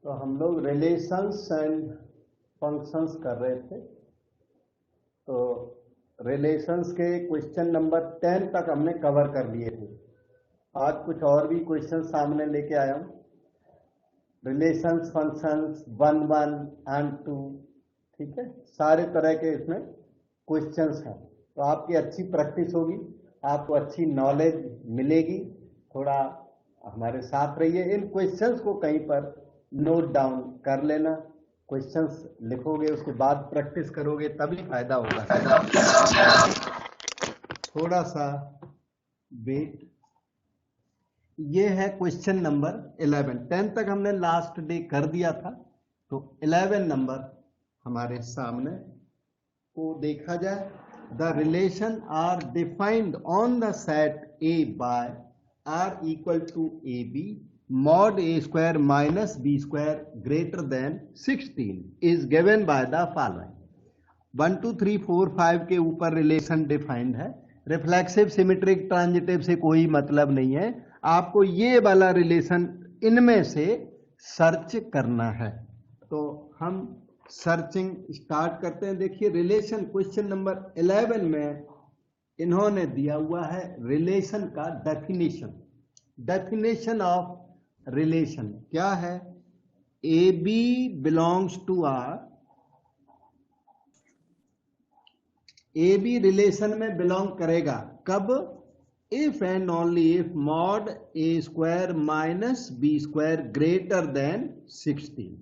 तो हम लोग रिलेशंस एंड फंक्शंस कर रहे थे। तो रिलेशंस के क्वेश्चन नंबर 10 तक हमने कवर कर लिए थे। आज कुछ और भी क्वेश्चन सामने लेके आया हूँ। रिलेशंस, फंक्शंस 1, 1 एंड 2, ठीक है, सारे तरह के इसमें क्वेश्चंस हैं। तो आपकी अच्छी प्रैक्टिस होगी, आपको अच्छी नॉलेज मिलेगी। थोड़ा हमारे साथ रहिए। इन क्वेश्चंस को कहीं पर नोट डाउन कर लेना। क्वेश्चंस लिखोगे, उसके बाद प्रैक्टिस करोगे, तभी फायदा होगा। थोड़ा सा वेट। ये है क्वेश्चन नंबर 11। 10 तक हमने लास्ट डे कर दिया था, तो 11 नंबर हमारे सामने को देखा जाए। The relation R defined on the set A by R equal to A B mod a square minus b square greater than 16 is given by the following। 1 2 3 4 5 के ऊपर रिलेशन डिफाइंड है। रिफ्लेक्सिव, सिमेट्रिक, ट्रांजिटिव से कोई मतलब नहीं है। आपको ये वाला रिलेशन इनमें से सर्च करना है। तो हम सर्चिंग स्टार्ट करते हैं। देखिए रिलेशन क्वेश्चन नंबर 11 में इन्होंने दिया हुआ है रिलेशन का डेफिनेशन। डेफिनेशन ऑफ रिलेशन क्या है? A B belongs to R. A B relation में बिलोंग करेगा कब? If and only if mod A square minus B square greater than 16।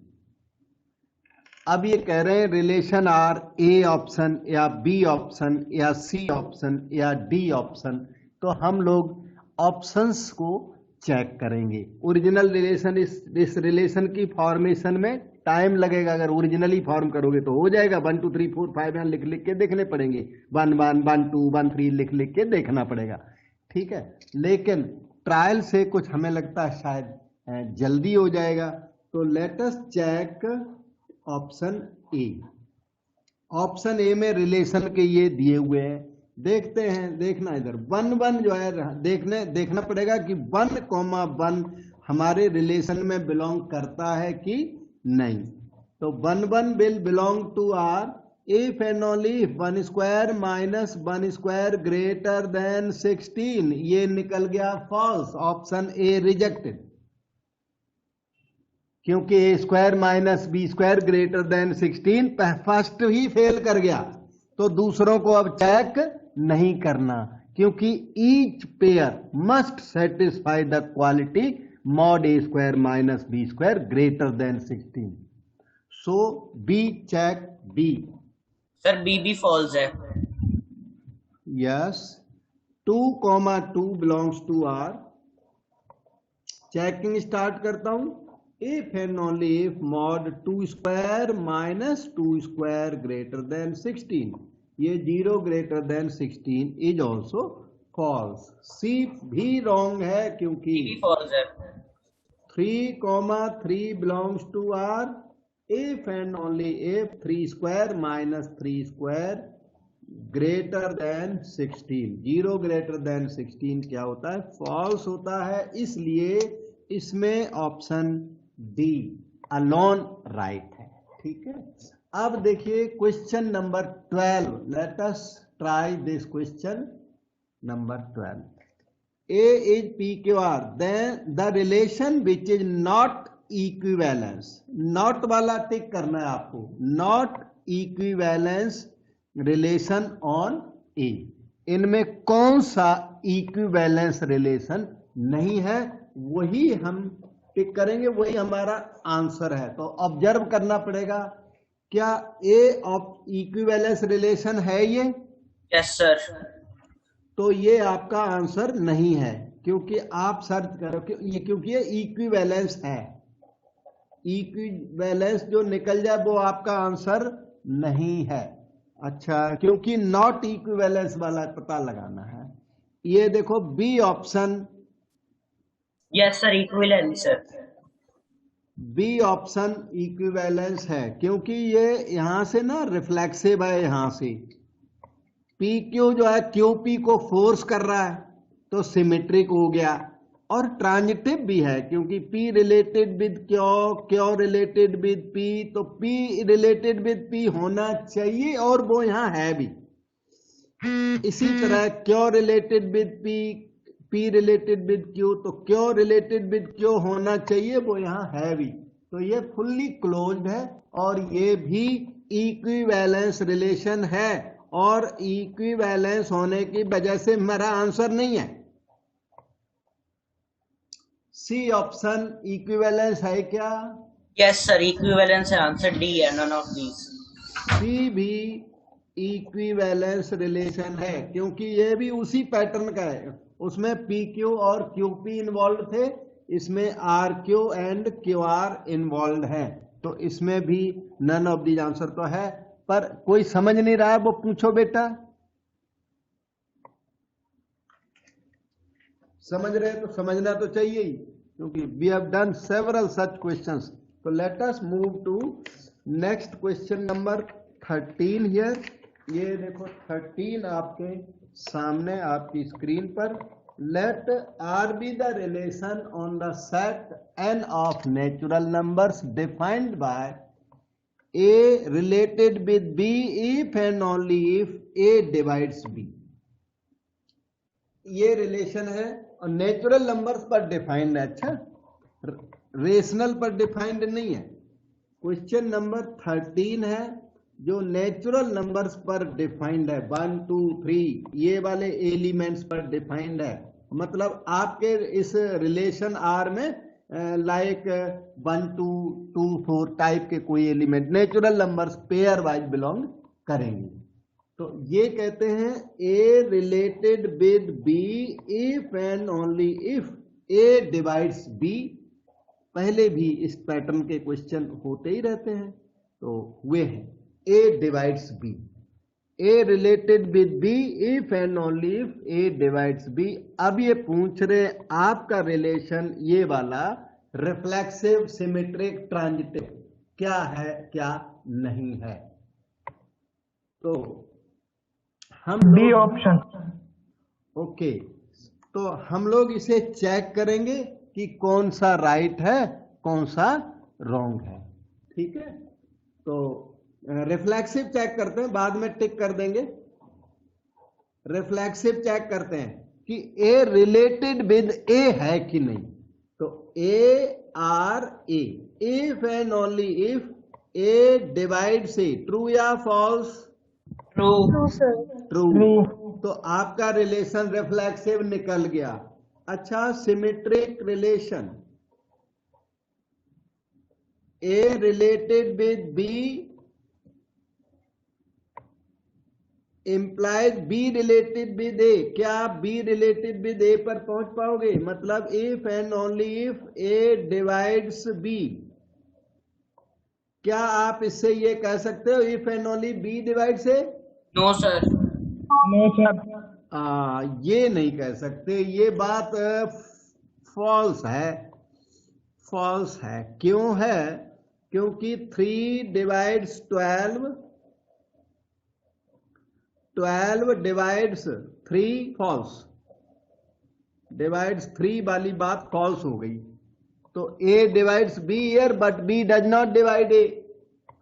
अब ये कह रहे हैं रिलेशन आर ए ऑप्शन या बी ऑप्शन या सी ऑप्शन या डी ऑप्शन। तो हम लोग ऑप्शंस को चेक करेंगे। ओरिजिनल रिलेशन, इस रिलेशन की फॉर्मेशन में टाइम लगेगा। अगर ओरिजिनली फॉर्म करोगे तो हो जाएगा। 1 2 3 4 5 यहाँ लिख लिख के देखने पड़ेंगे। 1 1 1 2 1 3 लिख लिख के देखना पड़ेगा, ठीक है। लेकिन ट्रायल से कुछ हमें लगता है शायद जल्दी हो जाएगा। तो let us check option A. Option A में रिलेशन के ये दिए हुए हैं, देखते हैं। देखना इधर 1 1 जो है देखना पड़ेगा कि 1, 1 हमारे रिलेशन में बिलोंग करता है कि नहीं। तो 1 1 will belong to R if and only if 1 square minus 1 square greater than 16। ये निकल गया फॉल्स। ऑप्शन ए रिजेक्टेड, क्योंकि A square minus B square greater than 16 first ही फेल कर गया। तो दूसरों को अब चेक नहीं करना, क्योंकि each pair must satisfy the quality mod a square minus b square greater than 16। so b check b। Sir B भी फॉल्स है। yes, 2, 2 belongs to r। Checking start करता हूं। if and only if mod 2 square minus 2 square greater than 16। ये 0 greater than 16 is also false। C भी wrong है, क्योंकि false है। 3, 3 belongs to R if and only if 3 square minus 3 square greater than 16। 0 greater than 16 क्या होता है? false होता है। इसलिए इसमें ऑप्शन डी अलोन राइट है, ठीक है। अब देखिए question number 12। Let us try this question number 12। A is PQR, then the relation which is not equivalence। not वाला टिक करना है आपको। not equivalence relation on A। इनमें कौन सा इक्विवेलेंस रिलेशन नहीं है, वही हम टिक करेंगे, वही हमारा आंसर है। तो ऑब्जर्व करना पड़ेगा, क्या ए इक्विवेलेंस रिलेशन है ये? Yes sir. तो ये आपका आंसर नहीं है, क्योंकि आप सर्च करो क्योंकि ये इक्विवेलेंस है। इक्विवेलेंस जो निकल जाए वो आपका आंसर नहीं है। अच्छा, क्योंकि नॉट इक्विवेलेंस वाला पता लगाना है। ये देखो B option. Yes sir, equivalence sir. B option equivalence है, क्योंकि ये यहां से ना रिफ्लेक्सिव है। यहां से पी क्यू जो है क्यू पी को फोर्स कर रहा है, तो सिमेट्रिक हो गया। और ट्रांजिटिव भी है, क्योंकि P रिलेटेड विद क्यों रिलेटेड विद P, तो P रिलेटेड विद P होना चाहिए और वो यहाँ है भी। इसी तरह क्यों related with P related with Q, तो क्यों रिलेटेड विद Q होना चाहिए, वो यहाँ है भी। तो ये फुल्ली क्लोज्ड है और ये भी इक्विवेलेंस रिलेशन है, और इक्विवेलेंस होने की वजह से मेरा आंसर नहीं है। सी ऑप्शन इक्विवेलेंस है क्या? Yes, sir. Equivalence है आंसर D है, none of these. सी भी इक्विवेलेंस रिलेशन है, क्योंकि ये भी उसी पैटर्न का है। उसमें पी क्यू और क्यू पी इन्वॉल्व थे, इसमें R Q and Q R involve है, तो इसमें भी नन ऑफ दीज आंसर तो है। पर कोई समझ नहीं रहा है, वो पूछो बेटा। समझ रहे तो समझना तो चाहिए ही, क्योंकि we have done several such questions. तो let us move to next question number 13 here. ये देखो 13 आपके सामने आपकी स्क्रीन पर। Let R be the relation on the set n of natural numbers defined by A related with B if and only if A divides B। ये relation है और natural numbers पर डिफाइंड है। अच्छा, रेशनल पर defined नहीं है। Question number 13 है जो नेचुरल नंबर्स पर डिफाइंड है। 1 2 3 ये वाले एलिमेंट्स पर डिफाइंड है। मतलब आपके इस रिलेशन आर में लाइक 1 2 2 4 टाइप के कोई element natural numbers pair wise belong करेंगे। तो ये कहते हैं A related with B if and only if A divides B. पहले भी इस पैटर्न के क्वेश्चन होते ही रहते हैं, तो हुए हैं A divides B. A related with B if and only if A divides B. अब ये पूछ रहे आपका रिलेशन ये वाला रिफ्लेक्सिव सिमेट्रिक ट्रांजिटिव क्या है क्या नहीं है। तो हम बी ऑप्शन। ओके, तो हम लोग इसे चेक करेंगे कि कौन सा राइट है कौन सा रॉन्ग है। ठीक है, तो रिफ्लेक्सिव चेक करते हैं, बाद में टिक कर देंगे। रिफ्लेक्सिव चेक करते हैं कि ए रिलेटेड विद ए है कि नहीं। तो A R A if and only if A divides A, true या फॉल्स? ट्रू। तो आपका रिलेशन रिफ्लेक्सिव निकल गया। अच्छा, symmetric relation A related with B implies B related with A. क्या आप बी रिलेटेड विद ए पर पहुंच पाओगे? मतलब if and only if A divides B. क्या आप इससे ये कह सकते हो if and only B divides A? No sir. No sir. ये नहीं कह सकते, ये बात फॉल्स है। फॉल्स है। क्यों है? क्योंकि 3 डिवाइड्स 12, 12 डिवाइड्स 3 फॉल्स। डिवाइड्स 3 वाली बात फॉल्स हो गई। तो A divides B here but B does not divide A.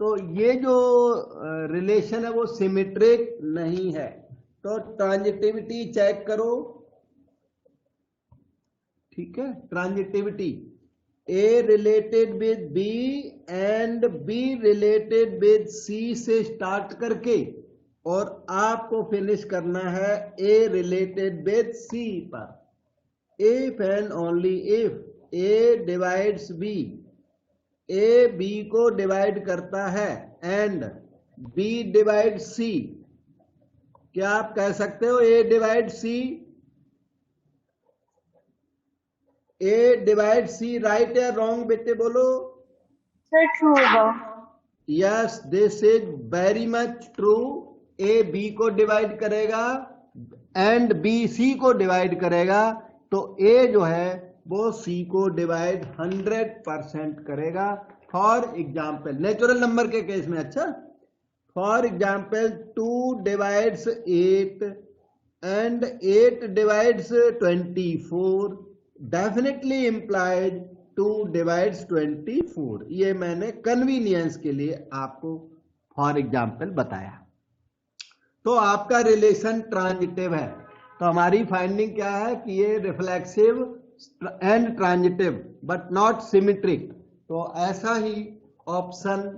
तो ये जो रिलेशन है वो सिमेट्रिक नहीं है। तो ट्रांजिटिविटी चेक करो। ठीक है, transitivity A related with B and B related with C से स्टार्ट करके और आपको फिनिश करना है ए रिलेटेड विद सी पर। If and only if A divides B, A B को डिवाइड करता है एंड बी डिवाइड सी। क्या आप कह सकते हो A divide C? A divide C right या रॉन्ग बेटे बोलो? सर ट्रू होगा। Yes, this is very much true. A B को डिवाइड करेगा एंड बी सी को डिवाइड करेगा, तो ए जो है वो सी को डिवाइड 100% करेगा। फॉर एग्जाम्पल नेचुरल नंबर के केस में, अच्छा for example 2 divides 8 and 8 divides 24 definitely implied 2 divides 24। ये मैंने कन्वीनियंस के लिए आपको फॉर एग्जाम्पल बताया। तो आपका रिलेशन ट्रांजिटिव है, तो हमारी फाइंडिंग क्या है कि ये reflexive and transitive but not symmetric. तो ऐसा ही ऑप्शन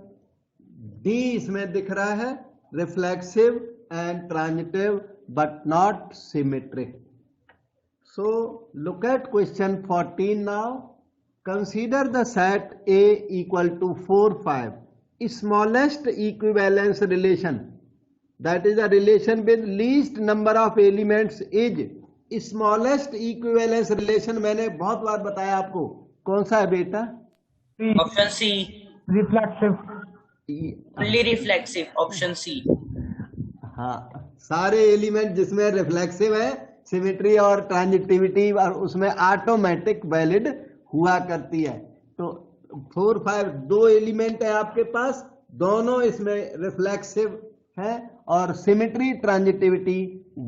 डी इसमें दिख रहा है, reflexive and transitive but not symmetric. So look at question 14 now. Consider the set A equal to 4, 5. Smallest equivalence relation, that is the relation with least number of elements is smallest equivalence relation। मैंने बहुत बार बताया आपको, कौन सा है बेटा? Option C, reflexive. Only reflexive, option C. हाँ, सारे एलिमेंट जिसमें रिफ्लेक्सिव है, सिमेट्री और ट्रांजिटिविटी और उसमें ऑटोमेटिक वैलिड हुआ करती है। तो 4, 5 दो एलिमेंट है आपके पास, दोनों इसमें रिफ्लेक्सिव है और सिमेट्री ट्रांजिटिविटी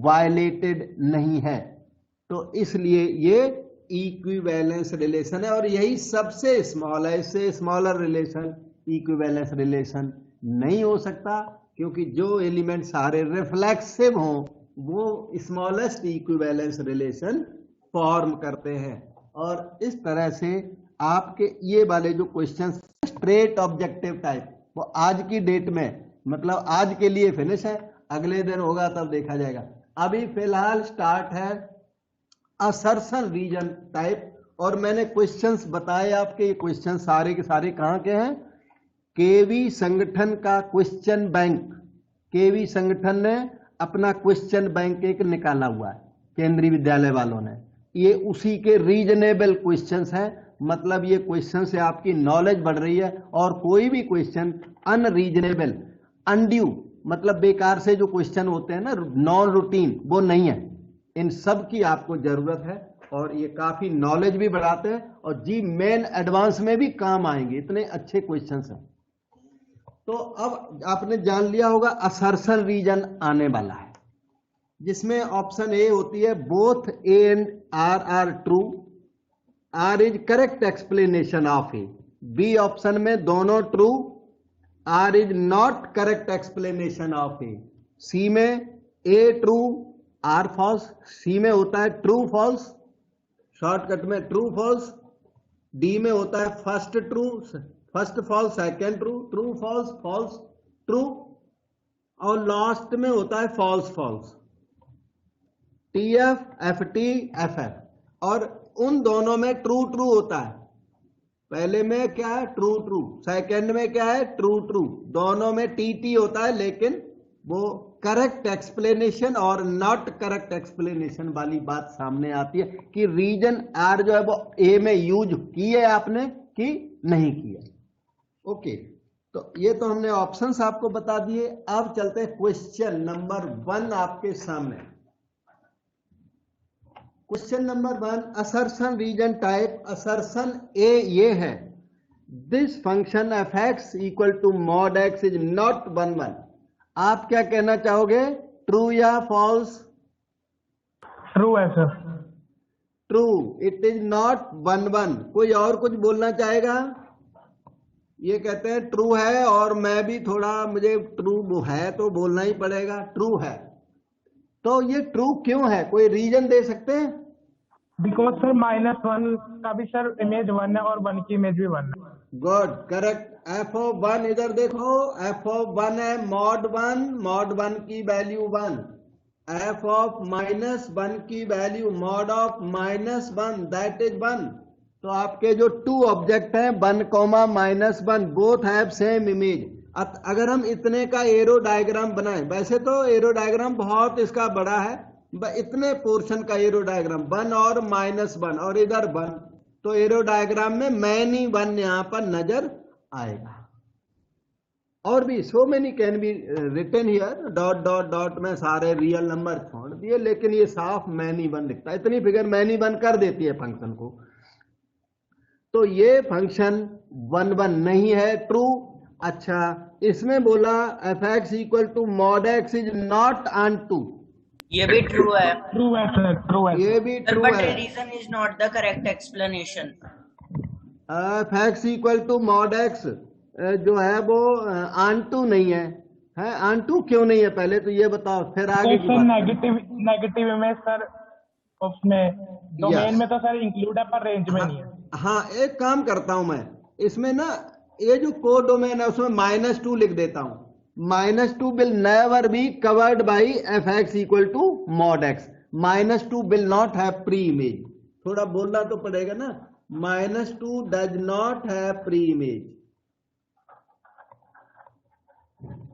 वायलेटेड नहीं है, तो इसलिए ये इक्विवेलेंस रिलेशन है और यही सबसे स्मॉल है। इससे स्मॉलर रिलेशन इक्विवेलेंस रिलेशन नहीं हो सकता, क्योंकि जो एलिमेंट सारे रिफ्लेक्सिव हों वो स्मॉलेस्ट इक्विवेलेंस रिलेशन फॉर्म करते हैं। और इस तरह से आपके ये वाले जो क्वेश्चंस स्ट्रेट ऑब्जेक्टिव टाइप, वो आज की डेट में, मतलब आज के लिए फिनिश है, अगले दिन होगा तब देखा जाएगा। अभी फिलहाल स्टार्ट है असर्शन रीजन टाइप, और मैंने क्वेश्चंस बताए आपके। ये क्वेश्चन सारे के सारे कहाँ के हैं? केवी संगठन का क्वेश्चन बैंक। केवी संगठन ने अपना क्वेश्चन बैंक एक निकाला हुआ है, केंद्रीय विद्यालय वालों ने। ये उसी के रीजनेबल क्वेश्चंस हैं, मतलब ये क्वेश्चन से आपकी नॉलेज बढ़ रही है। और कोई भी क्वेश्चन अनरीजनेबल, अनड्यू, मतलब बेकार से जो क्वेश्चन होते हैं ना, नॉन रूटीन, वो नहीं है। इन सब की आपको जरूरत है और ये काफी नॉलेज भी बढ़ाते हैं और जी मेन एडवांस में भी काम आएंगे, इतने अच्छे क्वेश्चंस हैं। तो अब आपने जान लिया होगा असर्शन रीजन आने वाला है, जिसमें ऑप्शन ए होती है both A and R are true, R is correct explanation of A. B option में दोनों true, R is not correct explanation of A. C में A true R false, C में होता है ट्रू फॉल्स, शॉर्टकट में true false. D में होता है first true, first false, second true, true false, false true, और लास्ट में होता है false false. T F, F T, F F, और उन दोनों में ट्रू ट्रू होता है। पहले में क्या है? True true. सेकेंड में क्या है? True true. दोनों में टी टी होता है, लेकिन वो करेक्ट एक्सप्लेनेशन और नॉट करेक्ट एक्सप्लेनेशन वाली बात सामने आती है कि रीजन आर जो है वो ए में यूज की है आपने कि नहीं किया। ओके, तो ये तो हमने ऑप्शंस आपको बता दिए। अब चलते हैं क्वेश्चन नंबर 1 आपके सामने। Question number 1, assertion reason type. Assertion A ये है, this function F X equal to mod X is not 1 1। आप क्या कहना चाहोगे, ट्रू या फॉल्स? ट्रू है sir. True, it is not 1 1। कोई और कुछ बोलना चाहेगा? ये कहते हैं ट्रू है, और मैं भी थोड़ा, मुझे ट्रू है तो बोलना ही पड़ेगा, ट्रू है। तो ये ट्रू क्यों है, कोई रीजन दे सकते हैं? बिकॉज सर -1 का भी सर इमेज 1 है और 1 की इमेज भी 1 है। Good, correct. एफ ऑफ 1, इधर देखो, एफ ऑफ 1 है मॉड 1, मॉड 1 की वैल्यू 1। एफ ऑफ -1 की value mod of -1, that is 1। तो आपके जो 2 ऑब्जेक्ट हैं 1, -1, बोथ हैव सेम इमेज। अगर हम इतने का एरो डायग्राम बनाएं, वैसे तो एरो डायग्राम बहुत इसका बड़ा है, इतने पोर्शन का एरो डायग्राम 1 और -1 और इधर 1, तो एरो डायग्राम में मैनी 1 यहां पर नजर आएगा। और भी so many can be written here, dot dot dot में सारे रियल नंबर छोड़ दिए, लेकिन ये साफ मैनी 1 दिखता है। इतनी फिगर मैनी 1 कर देती है फंक्शन को। तो ये फंक्शन 1 1 नहीं है, ट्रू। अच्छा, इसमें बोला F X equal to mod X is not onto 2। ये भी ट्रू है ट्रू है सर, ट्रू है ये सर। भी सर, ट्रू but है। reason is not the correct explanation. F X equal to mod X जो है वो आंटू नहीं है आंटू क्यों नहीं है, पहले तो ये बताओ, फिर तो आगे की सर बात करें। नेगेटिव इमेज सर उसमें डोमेन Yes. में तो सर इंक्लूड है पर रेंज में नहीं है। हाँ, एक काम करता हूं मैं, इसमें ना ये जो को डोमेन है उसमें -2 लिख देता हूं। -2 will never be covered by F X equal to mod X. -2 will not have pre image. थोड़ा बोलना तो पड़ेगा ना, -2 does not have pre image.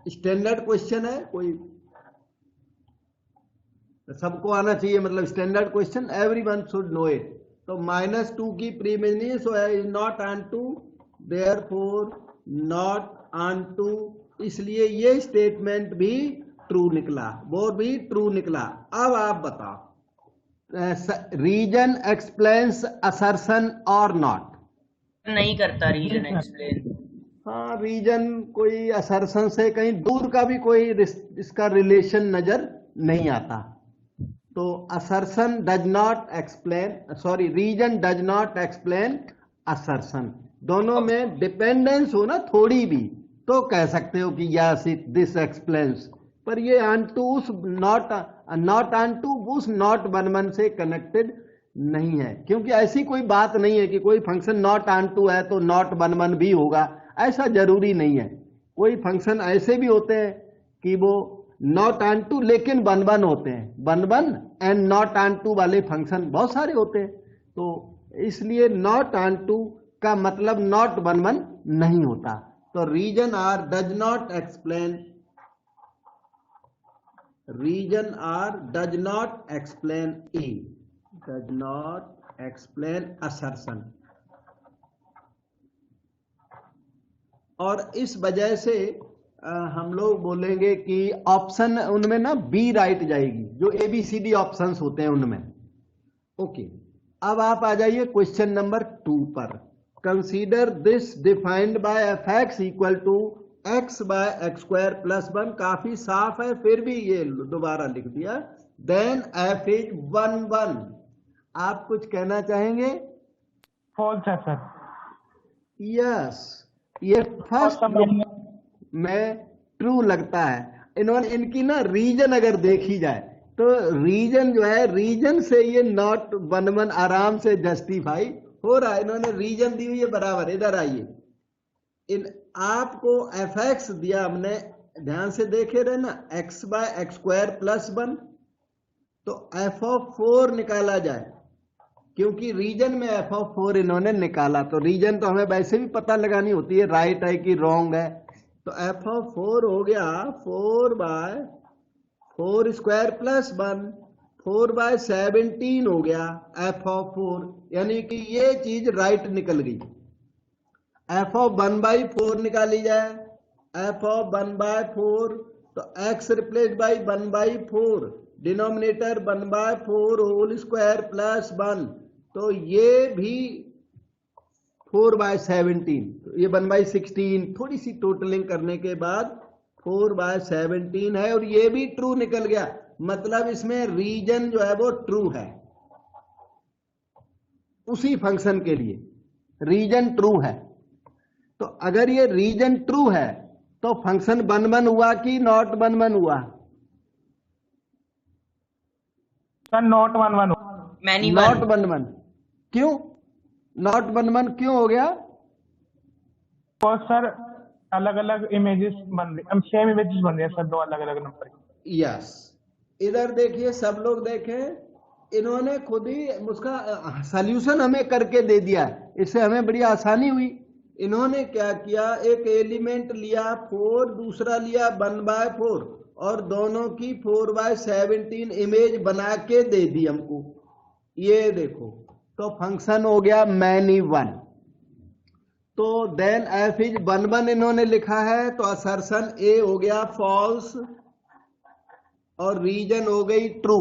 Standard question है, कोई सबको आना चाहिए, मतलब standard question, everyone should know it. तो -2 की प्री इमेज नहीं है, so is not onto, therefore not onto, इसलिए ये स्टेटमेंट भी ट्रू निकला, वो भी ट्रू निकला। अब आप बताओ, रीजन एक्सप्लेन्स असर्शन और नॉट? नहीं करता रीजन एक्सप्लेन। हाँ, रीजन कोई असर्शन से कहीं दूर का भी कोई इसका रिलेशन नजर नहीं आता। तो assertion does not explain, sorry, reason does not explain assertion. दोनों में डिपेंडेंस हो ना थोड़ी भी, तो कह सकते हो कि यस इट दिस एक्सप्लेन्स, पर ये ऑन टू उस नॉट ऑन टू उस नॉट 1 से कनेक्टेड नहीं है, क्योंकि ऐसी कोई बात नहीं है कि कोई फंक्शन नॉट ऑन टू है तो नॉट 1 भी होगा, ऐसा जरूरी नहीं है। कोई फंक्शन ऐसे भी होते हैं कि वो नॉट ऑन टू लेकिन 1 होते हैं, 1 एंड नॉट ऑन टू वाले फंक्शन बहुत सारे होते हैं। तो इसलिए नॉट ऑन टू का मतलब नॉट 1 नहीं होता। तो reason R does not explain, reason R does not explain A, does not explain assertion. और इस वजह से हम लोग बोलेंगे कि ऑप्शन उनमें ना बी राइट जाएगी, जो ABCD ऑप्शंस होते हैं उनमें। ओके, अब आप आ जाइए क्वेश्चन नंबर 2 पर। Consider this defined by F X equal to X by X square plus 1। काफी साफ है, फिर भी ये दोबारा लिख दिया। Then F is 1 1। आप कुछ कहना चाहेंगे? फॉल्स है सर। यस, ये फर्स्ट में ट्रू लगता है। इन्होंने इनकी ना रीजन अगर देखी जाए तो रीजन जो है, रीजन से ये नॉट 1 आराम से जस्टिफाई हो रहा है। इन्होंने रीजन दी हुई है बराबर। इधर आइए, इन आपको एफ एक्स दिया हमने, ध्यान से देखे रहे ना, X by X square plus 1, तो एफ ऑफ 4 निकाला जाए, क्योंकि रीजन में एफ ऑफ 4 इन्होंने निकाला। तो रीजन तो हमें वैसे भी पता लगानी होती है, राइट है कि रॉन्ग है। तो एफ ऑफ 4 हो गया 4 बाय 4 स्क्वायर प्लस 1, 4 बाय 17 हो गया एफ ऑफ 4, यानी कि ये चीज राइट निकल गई। एफ ऑफ 1 बाई 4 निकाली जाए, एफ ऑफ 1 बाय 4, तो X replace by 1 by 4, denominator 1 by 4 whole square plus 1, तो ये भी 4 बाय 17, तो ये 1 बाय 16, थोड़ी सी टोटलिंग करने के बाद 4 बाय 17 है, और ये भी ट्रू निकल गया। मतलब इसमें रीजन जो है वो ट्रू है, उसी फंक्शन के लिए रीजन ट्रू है। तो अगर ये रीजन ट्रू है तो फंक्शन 1 1 हुआ कि नॉट 1 1 हुआ? Sir not 1 1 many not 1 1। क्यों नॉट 1 1 क्यों हो गया? तो सर अलग अलग इमेजेस बन रही, सेम इमेजेस बन रही है सर, 2 अलग अलग नंबर की। यस, इधर देखिए, सब लोग देखें, इन्होंने खुद ही उसका सॉल्यूशन हमें करके दे दिया, इससे हमें बड़ी आसानी हुई। इन्होंने क्या किया, एक एलिमेंट लिया 4, दूसरा लिया 1 बाय 4, और दोनों की 4 बाय 17 इमेज बना के दे दी हमको। ये देखो, तो फंक्शन हो गया मैनी 1। तो देन एफ इज 1 1 इन्होंने लिखा है, तो असर्शन ए हो गया फॉल्स और रीजन हो गई ट्रू।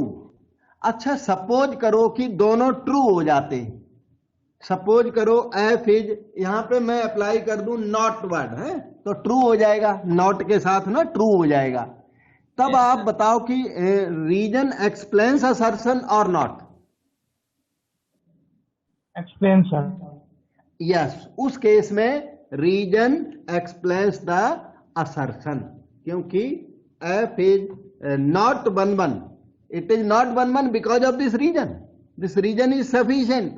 अच्छा, सपोज करो कि दोनों ट्रू हो जाते, सपोज करो एफ इज, यहां पे मैं अप्लाई कर दूं नॉट वर्ड है, तो ट्रू हो जाएगा, नॉट के साथ ना ट्रू हो जाएगा। तब Yes, आप sir. बताओ कि रीजन एक्सप्लेन्स असर्शन और नॉट। Explain sir. यस, उस केस में रीजन एक्सप्लेन्स द असर्शन, क्योंकि F is not 1 1, it is not 1 1 because of this reason is sufficient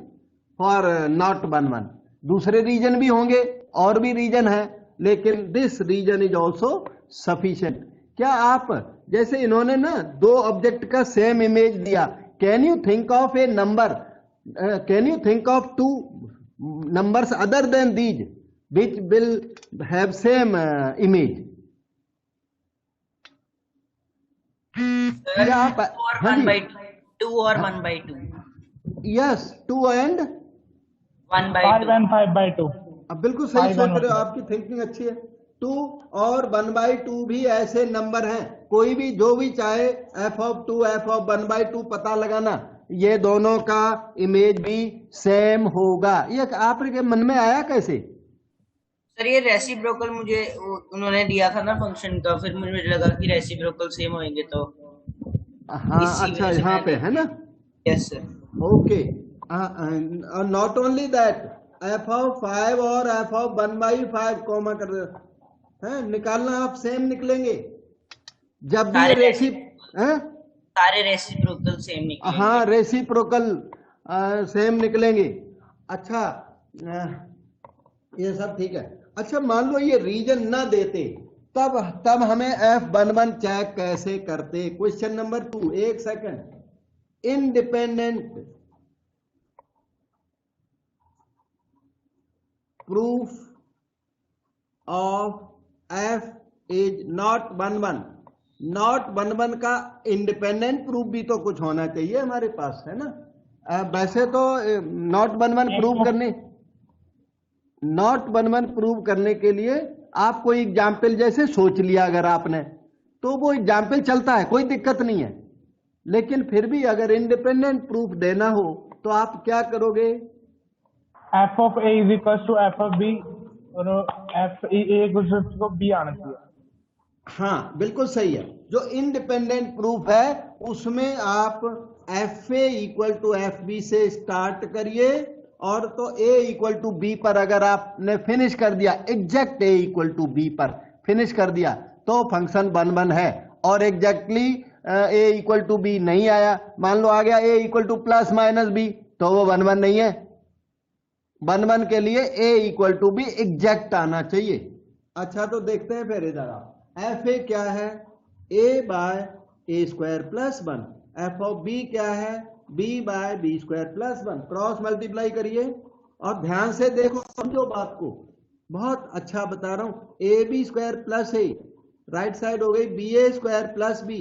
for not 1 1। दूसरे रीजन भी होंगे, और भी रीजन है, लेकिन this reason is also sufficient. क्या आप, जैसे इन्होंने ना दो ऑब्जेक्ट का सेम इमेज दिया, can you think of a number, can you think of 2 numbers other than these which will have same image? Sir, क्या आप, 2 or हाँ 1 जी, by 2 or 1 by 2. Yes 2 and 1 by 5 2. and 5 by 2। अब बिल्कुल सही 5 सोच and रहे हो, 1। आपकी थिंकिंग अच्छी है। 2 और 1/2 भी ऐसे नंबर हैं, कोई भी जो भी चाहे f of 2 f of 1/2 पता लगाना, ये दोनों का इमेज भी सेम होगा। ये आपके मन में आया कैसे? सर ये रेसिप्रोकल मुझे उन्होंने दिया था ना फंक्शन का, फिर मुझे लगा कि रेसिप्रोकल सेम होंगे, तो हाँ इसी अच्छा, वजह से यहाँ पे है ना। Yes sir. Okay, not only that, f of 5 और f ऑफ 1/5 कॉमा कर है निकालना, आप सेम निकलेंगे जब भी ये रेसी हैं? सारे रेसिप्रोकल सेम निकलेंगे। हाँ, रेसिप्रोकल सेम निकलेंगे। अच्छा, ये सब ठीक है। अच्छा, मान लो ये रीजन ना देते, तब हमें F11 चेक कैसे करते? क्वेश्चन नंबर 2, एक second. Independent proof of F is not 1 1। Not 1 1 का इंडिपेंडेंट प्रूफ भी तो कुछ होना चाहिए हमारे पास, है ना। वैसे तो नॉट 1 1 प्रूव करने, नॉट 1 1 प्रूव करने के लिए आप कोई एग्जाम्पल जैसे सोच लिया अगर आपने, तो वो एग्जाम्पल चलता है, कोई दिक्कत नहीं है। लेकिन फिर भी अगर इंडिपेंडेंट प्रूफ देना हो तो आप क्या करोगे? F of A is equal to F of B, और एफ ए को बी आना चाहिए। हाँ बिल्कुल सही है। जो इंडिपेंडेंट प्रूफ है उसमें आप F A equal to F B से स्टार्ट करिए, और तो ए इक्वल टू बी पर अगर आपने फिनिश कर दिया, exact A equal to B पर फिनिश कर दिया, तो फंक्शन 1 1 है। और exactly A equal to B नहीं आया, मान लो आ गया A equal to plus minus B, तो वो 1 1 नहीं है। 1 1 के लिए ए इक्वल टू बी एग्जैक्ट आना चाहिए। अच्छा, तो देखते हैं फिर इधर आप, एफ ए क्या है? A by A square plus 1। F of B क्या है? B by B square plus 1। Cross multiply करिए और ध्यान से देखो, समझो बात को, बहुत अच्छा बता रहा हूं। A B square plus A, right side हो गई B A square plus B,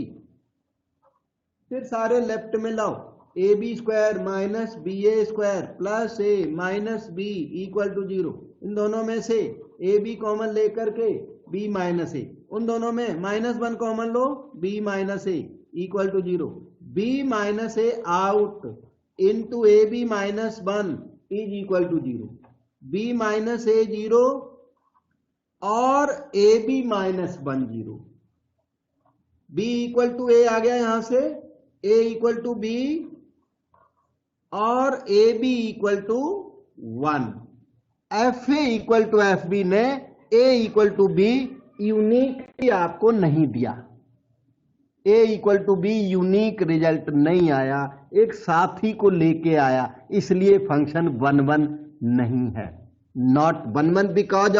फिर सारे लेफ्ट में लाओ, A B square minus B A square plus A minus B equal to 0। इन दोनों में से ए बी कॉमन लेकर के बी माइनस ए, उन दोनों में -1 कॉमन लो, B minus A equal to 0। B minus A out into A B minus 1 is equal to 0। B minus A 0 और A B minus 1 0। B equal to A आ गया यहां से, ए इक्वल टू बी और A B equal to 1। F A equal to F B ने A equal to B unique आपको नहीं दिया, A equal to B unique result नहीं आया, एक साथी को लेके आया, इसलिए फंक्शन 1 1 नहीं है। Not 1 1 because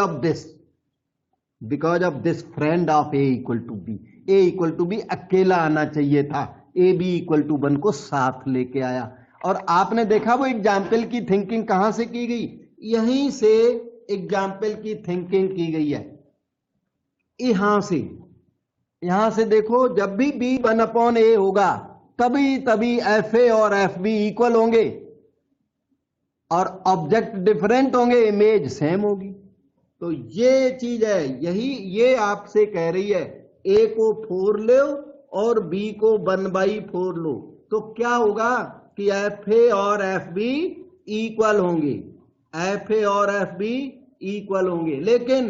of this friend of A equal to B. A equal to B अकेला आना चाहिए था, ए बी इक्वल टू 1 को साथ लेके आया। और आपने देखा वो एग्जाम्पल की थिंकिंग कहां से की गई? यहीं से एग्जाम्पल की थिंकिंग की गई है, यहां से देखो, जब भी b 1/a होगा तभी एफ ए और एफ बी इक्वल होंगे, और ऑब्जेक्ट डिफरेंट होंगे, इमेज सेम होगी। तो ये चीज है, ये आपसे कह रही है, a को 4 लो और b को 1/4 लो, तो क्या होगा कि एफ ए और एफ बी इक्वल होंगे, एफ ए और एफ बी इक्वल होंगे, लेकिन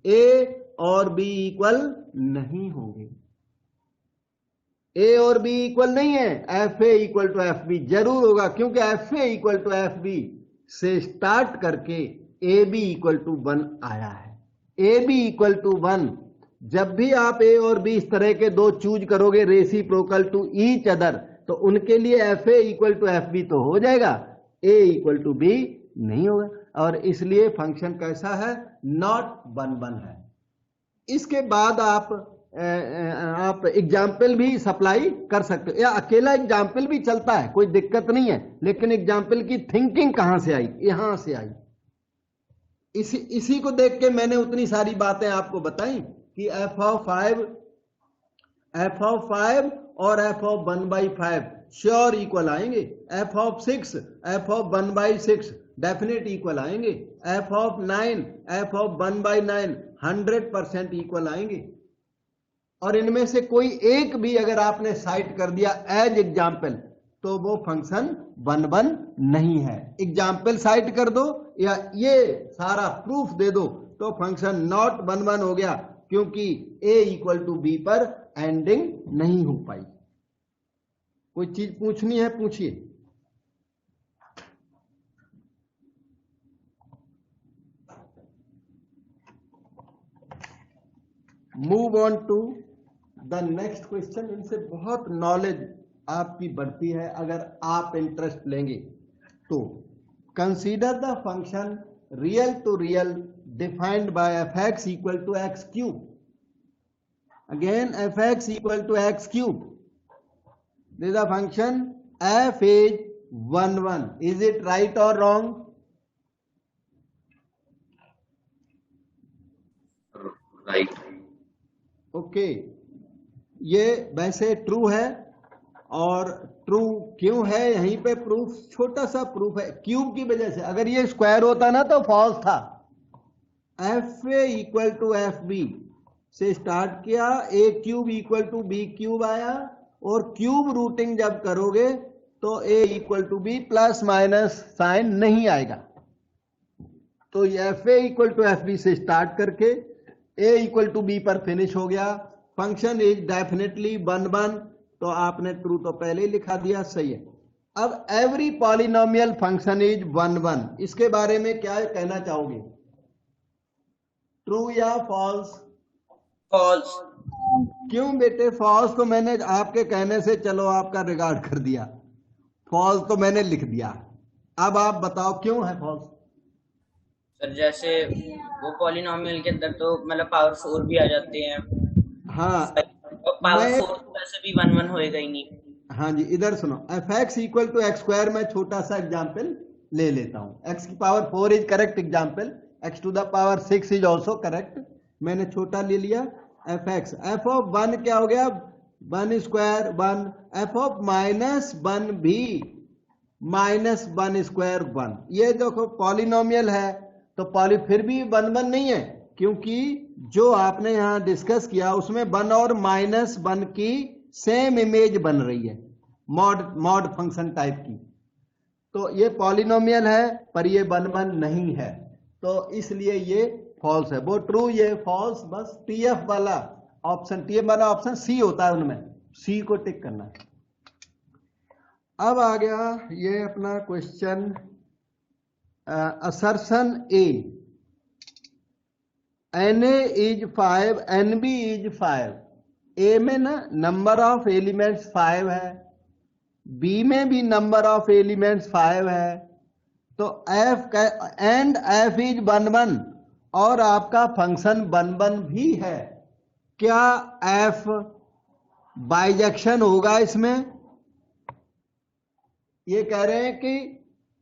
ए और बी इक्वल नहीं होंगे। ए और बी इक्वल नहीं है, F A equal to F B जरूर होगा, क्योंकि F A equal to F B से स्टार्ट करके ए बी इक्वल टू 1 आया है। ए बी इक्वल टू 1, जब भी आप ए और बी इस तरह के दो चूज करोगे रेसिप्रोकल टू ईच अदर, तो उनके लिए F A equal to F B तो हो जाएगा, ए इक्वल टू बी नहीं होगा, और इसलिए फंक्शन कैसा है, नॉट 1 1 है। इसके बाद आप एग्जाम्पल भी सप्लाई कर सकते हो, या अकेला एग्जाम्पल भी चलता है, कोई दिक्कत नहीं है, लेकिन एग्जाम्पल की थिंकिंग कहां से आई, यहां से आई। इसी को देख के मैंने उतनी सारी बातें आपको बताई कि एफ ऑफ 5 और एफ ऑफ 1/5 श्योर इक्वल आएंगे, F of 6 F of 1/6 definite equal आएंगे, F of 9 F of 1/9 100% equal आएंगे। और इनमें से कोई एक भी अगर आपने साइट कर दिया एज एग्जाम्पल, तो वो फंक्शन 1 1 नहीं है। एग्जाम्पल साइट कर दो या ये सारा प्रूफ दे दो तो फंक्शन नॉट 1 1 हो गया, क्योंकि ए इक्वल टू बी पर एंडिंग नहीं हो पाई। कोई चीज पूछनी है, पूछिए। Move on to the next question. इनसे बहुत नॉलेज आपकी बढ़ती है अगर आप इंटरेस्ट लेंगे तो। Consider the function real to real defined by F X equal to X cube. Again F X equal to X cube, this is a function F is 1 1। Is it right और wrong? Right. Okay, ये वैसे true है, और true क्यों है यहीं पे proof, छोटा सा प्रूफ है क्यूब की वजह से। अगर ये स्क्वायर होता ना तो फॉल्स था। F A equal to F B से स्टार्ट किया, A cube equal to B cube आया, और क्यूब रूटिंग जब करोगे तो A equal to B plus minus sign नहीं आएगा। तो F A equal to F B से स्टार्ट करके ए इक्वल टू बी पर फिनिश हो गया। फंक्शन इज डेफिनेटली 1 1, तो आपने ट्रू तो पहले ही लिखा दिया, सही है। अब एवरी पॉलिनोमियल फंक्शन इज 1 1, इसके बारे में क्या कहना चाहोगे, ट्रू या फॉल्स? फॉल्स। क्यों बेटे फॉल्स? तो मैंने आपके कहने से चलो आपका रिगार्ड कर दिया, फॉल्स तो मैंने लिख दिया। अब आप बताओ क्यों है फॉल्स? सर जैसे वो पॉलिनोमियल के अंदर तो मतलब पावर 4 भी आ जाते हैं। हाँ, पावर 4 वैसे भी 1 1 होएगा ही नहीं। हाँ जी, इधर सुनो, F X equal to X square में छोटा सा एग्जाम्पल ले लेता हूं। एक्स की power 4 is correct example, X to the power 6 is also correct. मैंने छोटा ले लिया एफ एक्स। एफ ऑफ 1 क्या हो गया, 1 स्क्वायर 1। एफ ऑफ -1 भी -1 स्क्वायर 1। ये देखो पॉलिनोमियल है, तो पॉली फिर भी 1 1 नहीं है, क्योंकि जो आपने यहां डिस्कस किया उसमें 1 और -1 की सेम इमेज बन रही है, मॉड फंक्शन टाइप की। तो ये पॉलिनोमियल है पर ये 1 1 नहीं है, तो इसलिए ये फॉल्स है। वो ट्रू, ये फॉल्स। बस टीएफ वाला ऑप्शन, टीएफ वाला ऑप्शन सी होता है, उनमें सी को टिक करना है। अब आ गया ये अपना question assertion A, N A is 5 N B is 5। A में ना नंबर ऑफ एलिमेंट्स 5 है, बी में भी नंबर ऑफ एलिमेंट्स 5 है, तो एफ एंड एफ इज 1 1, और आपका फंक्शन 1 1 भी है। क्या एफ बाइजेक्शन होगा इसमें? ये कह रहे हैं कि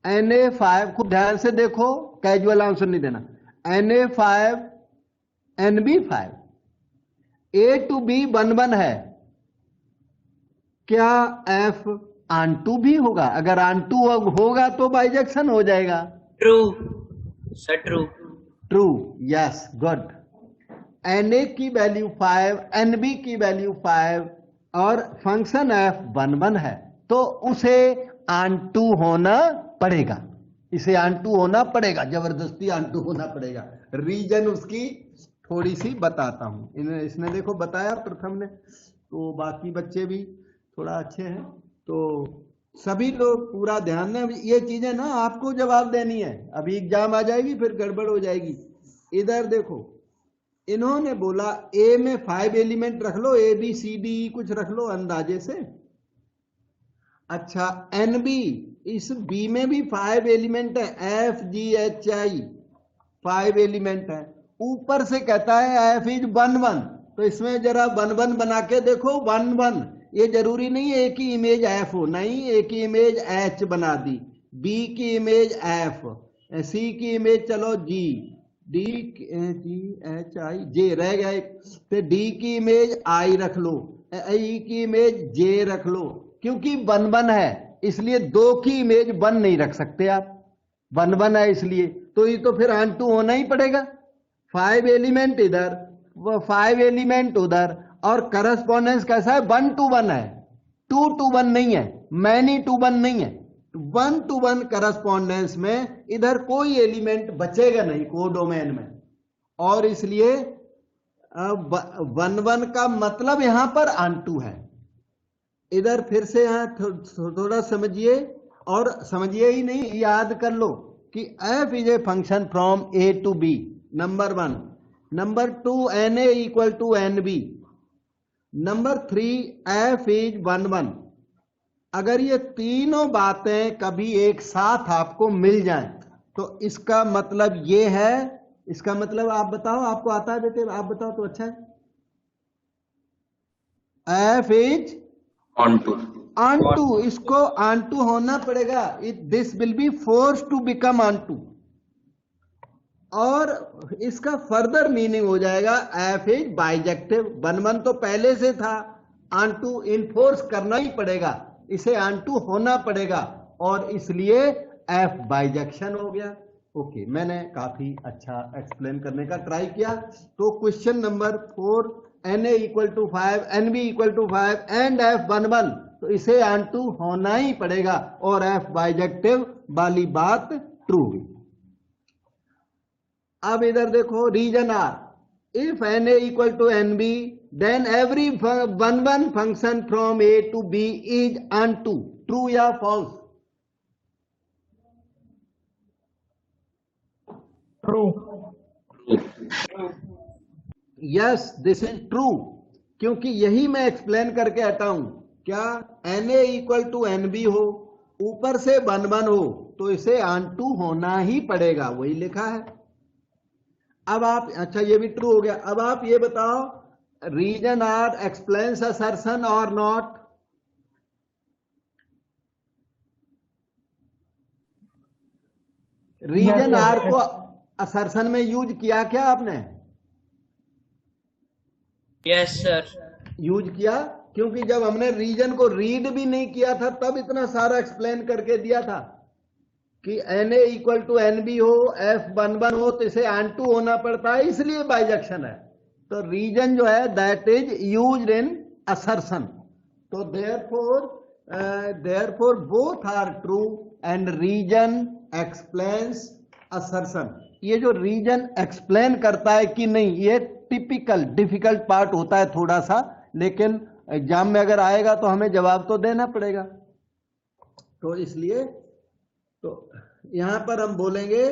Na5 को ध्यान से देखो, कैजुअल आंसर नहीं देना। Na5 NB5, A to B 1 1 है, क्या F ऑन2 भी होगा? अगर ऑन2 होगा तो बाइजेक्शन हो जाएगा। True sir, true. True, yes, good. Na की वैल्यू 5, NB की वैल्यू 5, और फंक्शन F 1 1 है, तो उसे ऑन2 होना पड़ेगा, इसे ऑन2 होना पड़ेगा, जबरदस्ती ऑन2 होना पड़ेगा। रीजन उसकी थोड़ी सी बताता हूं। इसने देखो बताया प्रथम ने, तो बाकी बच्चे भी थोड़ा अच्छे हैं। तो सभी लोग पूरा ध्यान दें, ये चीजें ना आपको जवाब देनी है, अभी एग्जाम आ जाएगी फिर गड़बड़ हो जाएगी। इधर देखो, इन्होंने बोला ए में 5 एलिमेंट रख लो, ए बी सी डी कुछ रख लो अंदाजे से। अच्छा एन बी, इस बी में भी 5 एलिमेंट है, F G H I 5 element है। ऊपर से कहता है एफ इज 1 1, तो इसमें जरा 1 1 बना के देखो। 1 1 ये जरूरी नहीं है एक ही इमेज एफ हो, नहीं, एक ही इमेज एच बना दी, बी की इमेज एफ, सी की इमेज चलो जी, डी जी एच आई जे रह गया एक, तो डी की इमेज आई रख लो, ई की इमेज जे रख लो। क्योंकि 1 1 है इसलिए 2 की इमेज 1 नहीं रख सकते आप, 1 1 है इसलिए, तो ये तो फिर ऑन टू होना ही पड़ेगा। 5 एलिमेंट इधर, 5 एलिमेंट उधर, और करस्पॉन्डेंस कैसा है? 1 to 1 है, 2 to 1 नहीं है, मैनी टू 1 नहीं है। 1 to 1 करस्पॉन्डेंस में इधर कोई एलिमेंट बचेगा नहीं कोडोमेन में, और इसलिए 1 1 का मतलब यहां पर ऑन टू है। इधर फिर से यहां थोड़ा समझिए, और समझिए ही नहीं, याद कर लो कि F is a function from A to B, number 1। Number 2 N A equal to N B. Number 3 F is 1 1। अगर ये तीनों बातें कभी एक साथ आपको मिल जाएं तो इसका मतलब ये है, इसका मतलब आप बताओ, आपको आता है बेटे, आप बताओ तो अच्छा है। एफ इज ऑन टू, इसको ऑन टू होना पड़ेगा, this will be force to become onto, और इसका फर्दर मीनिंग हो जाएगा एफ इज बाइजेक्टिव। 1 1 तो पहले से था, ऑन टू इनफोर्स करना ही पड़ेगा, इसे ऑन टू होना पड़ेगा, और इसलिए एफ बाइजेक्शन हो गया। ओके, मैंने काफी अच्छा एक्सप्लेन करने का ट्राई किया। तो question number 4, N A equal to 5, N B equal to 5 and F 1 1, तो इसे ऑन टू होना ही पड़ेगा, और एफ बाइजेक्टिव वाली बात ट्रू हुई। अब इधर देखो, reason R, if N A equal to N B then every 1 1 function from A to B is onto, true या false? True. Yes, this is true, क्योंकि यही मैं एक्सप्लेन करके हटा हूं। क्या N A equal to N B हो, ऊपर से 1 1 हो, तो इसे ऑन टू होना ही पड़ेगा, वही लिखा है। अब आप, अच्छा ये भी ट्रू हो गया। अब आप ये बताओ, रीजन आर एक्सप्लेन्स असर्शन और नॉट? रीजन आर को असर्शन में यूज किया क्या आपने? Yes sir. यूज किया, क्योंकि जब हमने रीजन को रीड भी नहीं किया था तब इतना सारा एक्सप्लेन करके दिया था कि N A equal to N B हो, एफ 1 1 हो, तो इसे ऑन टू होना पड़ता है, इसलिए बाइजेक्शन है। तो रीजन जो है that is used in assertion. तो therefore both are true and reason explains assertion. ये जो रीजन एक्सप्लेन करता है कि नहीं, ये टिपिकल डिफिकल्ट पार्ट होता है थोड़ा सा, लेकिन एग्जाम में अगर आएगा तो हमें जवाब तो देना पड़ेगा। तो इसलिए तो यहां पर हम बोलेंगे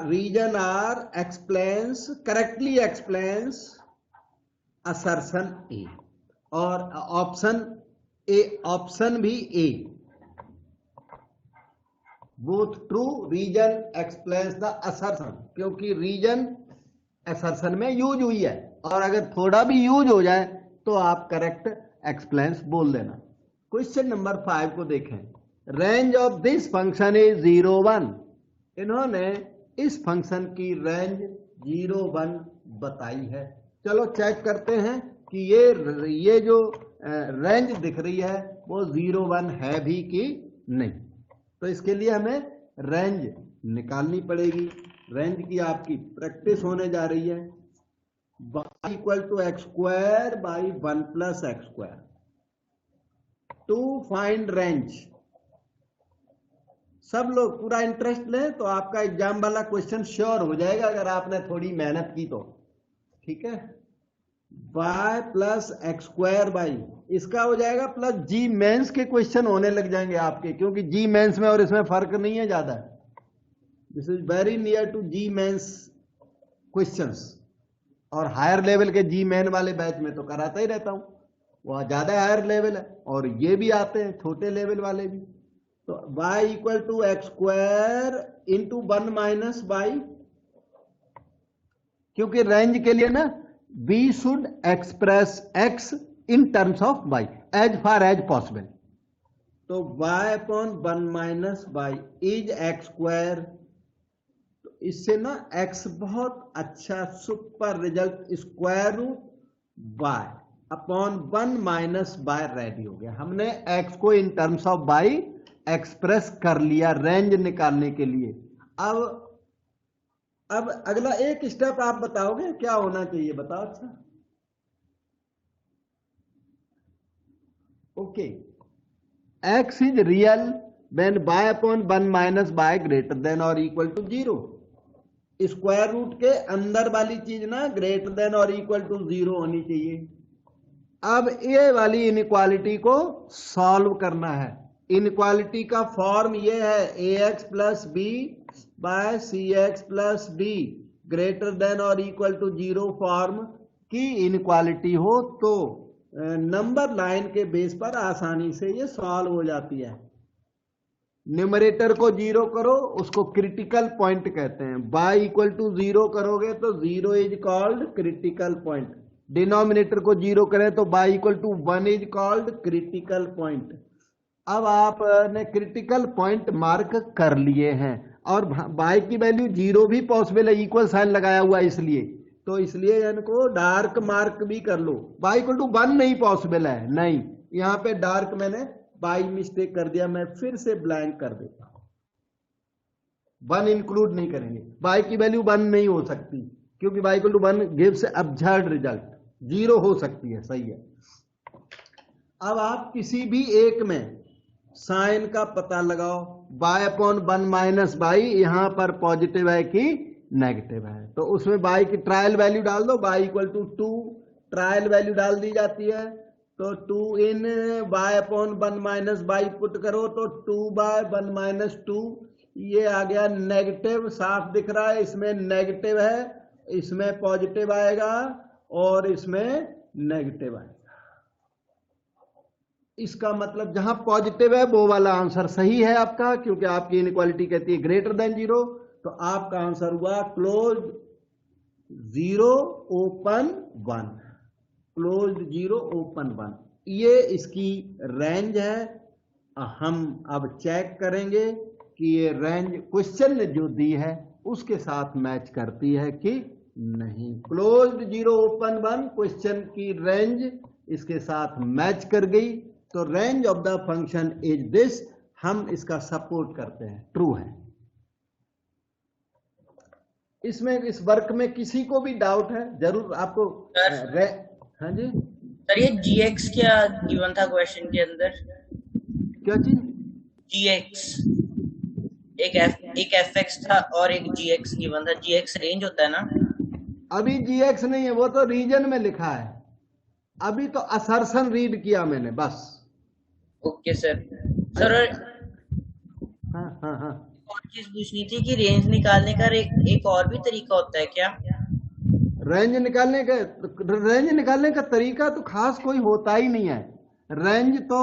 reason R explains, correctly explains assertion A, और ऑप्शन भी A, both true, reason explains the assertion, क्योंकि रीजन असर्शन में यूज हुई है, और अगर थोड़ा भी यूज हो जाए तो आप करेक्ट एक्सप्लेन्स बोल देना। क्वेश्चन नंबर 5 को देखें। Range of this function is 0 1। इन्होंने इस फंक्शन की रेंज 0 1 बताई है। चलो चेक करते हैं कि ये जो रेंज दिख रही है वो 0 1 है भी कि नहीं। तो इसके लिए हमें रेंज निकालनी पड़ेगी। रेंज की आपकी प्रैक्टिस होने जा रही है। y equal to X square by 1 plus X square to find range. सब लोग पूरा इंटरेस्ट लें तो आपका एग्जाम वाला क्वेश्चन श्योर हो जाएगा, अगर आपने थोड़ी मेहनत की तो। ठीक है, y plus X square by, इसका हो जाएगा प्लस जी मेंस के क्वेश्चन होने लग जाएंगे आपके, क्योंकि जी मेंस में और इसमें फर्क नहीं है ज्यादा। This is very near to JEE mains questions, और हायर लेवल के जी मेन वाले बैच में तो कराता ही रहता हूं, वह ज्यादा हायर लेवल है, और ये भी आते हैं छोटे लेवल वाले भी। तो y equal to X square into 1 minus y, क्योंकि रेंज के लिए ना we should express x in terms of y as far as possible। तो y upon 1 minus y is X square, तो इससे ना x बहुत अच्छा super result square root y upon 1 minus y ready हो गया। हमने x को in terms of y express कर लिया रेंज निकालने के लिए। अब अगला एक स्टेप आप बताओगे क्या होना चाहिए, बताओ। अच्छा okay, x is real when y upon 1 minus y greater than और इक्वल टू 0। स्क्वायर रूट के अंदर वाली चीज ना ग्रेटर देन और इक्वल टू 0 होनी चाहिए। अब ये वाली इनइक्वालिटी को सॉल्व करना है। इनइक्वालिटी का फॉर्म ये है ax plus B by C X plus D greater than और इक्वल टू 0 फॉर्म की इनइक्वालिटी हो तो नंबर लाइन के बेस पर आसानी से ये सॉल्व हो जाती है। न्यूमरेटर को 0 करो, उसको क्रिटिकल पॉइंट कहते हैं। y इक्वल टू 0 करोगे तो 0 is called critical point. Denominator को 0 करें तो y equal to 1 is called critical point. अब आपने क्रिटिकल पॉइंट मार्क कर लिए हैं, और y की वैल्यू 0 भी पॉसिबल है, इक्वल साइन लगाया हुआ इसलिए, तो इसलिए इनको डार्क मार्क भी कर लो। y इक्वल टू 1 नहीं पॉसिबल है, नहीं, यहां पे डार्क मैंने बाई मिस्टेक कर दिया, मैं फिर से ब्लैंक कर देता हूं, 1 इंक्लूड नहीं करेंगे। y की वैल्यू 1 नहीं हो सकती, क्योंकि y equal to 1 gives absurd result, 0 हो सकती है, सही है। अब आप किसी भी एक में साइन का पता लगाओ, y अपॉन 1 माइनस बाई यहां पर पॉजिटिव है कि नेगेटिव है, तो उसमें y की ट्रायल वैल्यू डाल दो, y equal to 2 trial value डाल दी जाती है, तो 2 in y upon 1 minus y put करो तो 2 बाय 1 माइनस 2, ये आ गया नेगेटिव, साफ दिख रहा है, इसमें नेगेटिव है, इसमें पॉजिटिव आएगा और इसमें नेगेटिव आएगा। इसका मतलब जहां पॉजिटिव है वो वाला आंसर सही है आपका, क्योंकि आपकी इनइक्वालिटी कहती है ग्रेटर देन 0, तो आपका आंसर हुआ क्लोज 0 ओपन 1, क्लोज 0 ओपन 1। ये इसकी रेंज है। हम अब चेक करेंगे कि ये रेंज क्वेश्चन ने जो दी है उसके साथ मैच करती है कि नहीं। क्लोज 0 ओपन 1 क्वेश्चन की रेंज इसके साथ मैच कर गई, तो range of the function is this, हम इसका सपोर्ट करते हैं, ट्रू है। इसमें इस वर्क में किसी को भी डाउट है जरूर आपको। हाँ जी सर, ये gx क्या गिवन था क्वेश्चन के अंदर? क्या चीज? gx, एक fx था और एक gx गिवन था। gx रेंज होता है ना? अभी gx नहीं है, वो तो रीजन में लिखा है, अभी तो असर्शन रीड किया मैंने बस। Okay sir. सर हाँ और चीज पूछनी थी कि रेंज निकालने का एक और भी तरीका होता है क्या? रेंज निकालने का तरीका तो खास कोई होता ही नहीं है। रेंज तो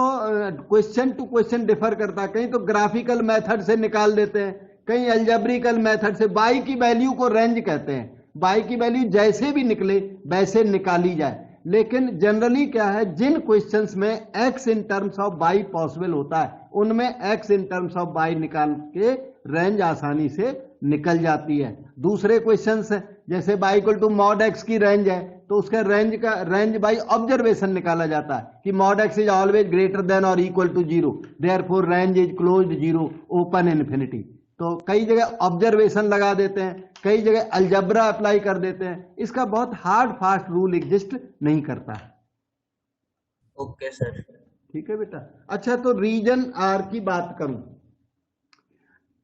क्वेश्चन टू क्वेश्चन डिफर करता है, कहीं तो ग्राफिकल मेथड से निकाल देते हैं, कहीं अलजेब्रिकल मेथड से। y की वैल्यू को रेंज कहते हैं, y की वैल्यू जैसे भी निकले वैसे निकाली जाए, लेकिन जनरली क्या है, जिन क्वेश्चंस में x in terms of y possible होता है उनमें x in terms of y निकाल के रेंज आसानी से निकल जाती है। दूसरे क्वेश्चंस जैसे y equal to mod x की रेंज है, तो उसका रेंज बाई ऑब्जर्वेशन निकाला जाता है कि mod x is always greater than और equal to 0, therefore range is closed 0 open infinity. तो कई जगह ऑब्जर्वेशन लगा देते हैं, कई जगह अलजब्रा अप्लाई कर देते हैं, इसका बहुत हार्ड फास्ट रूल एग्जिस्ट नहीं करता है। ओके सर, ठीक है बेटा। अच्छा, तो रीजन आर की बात करूं,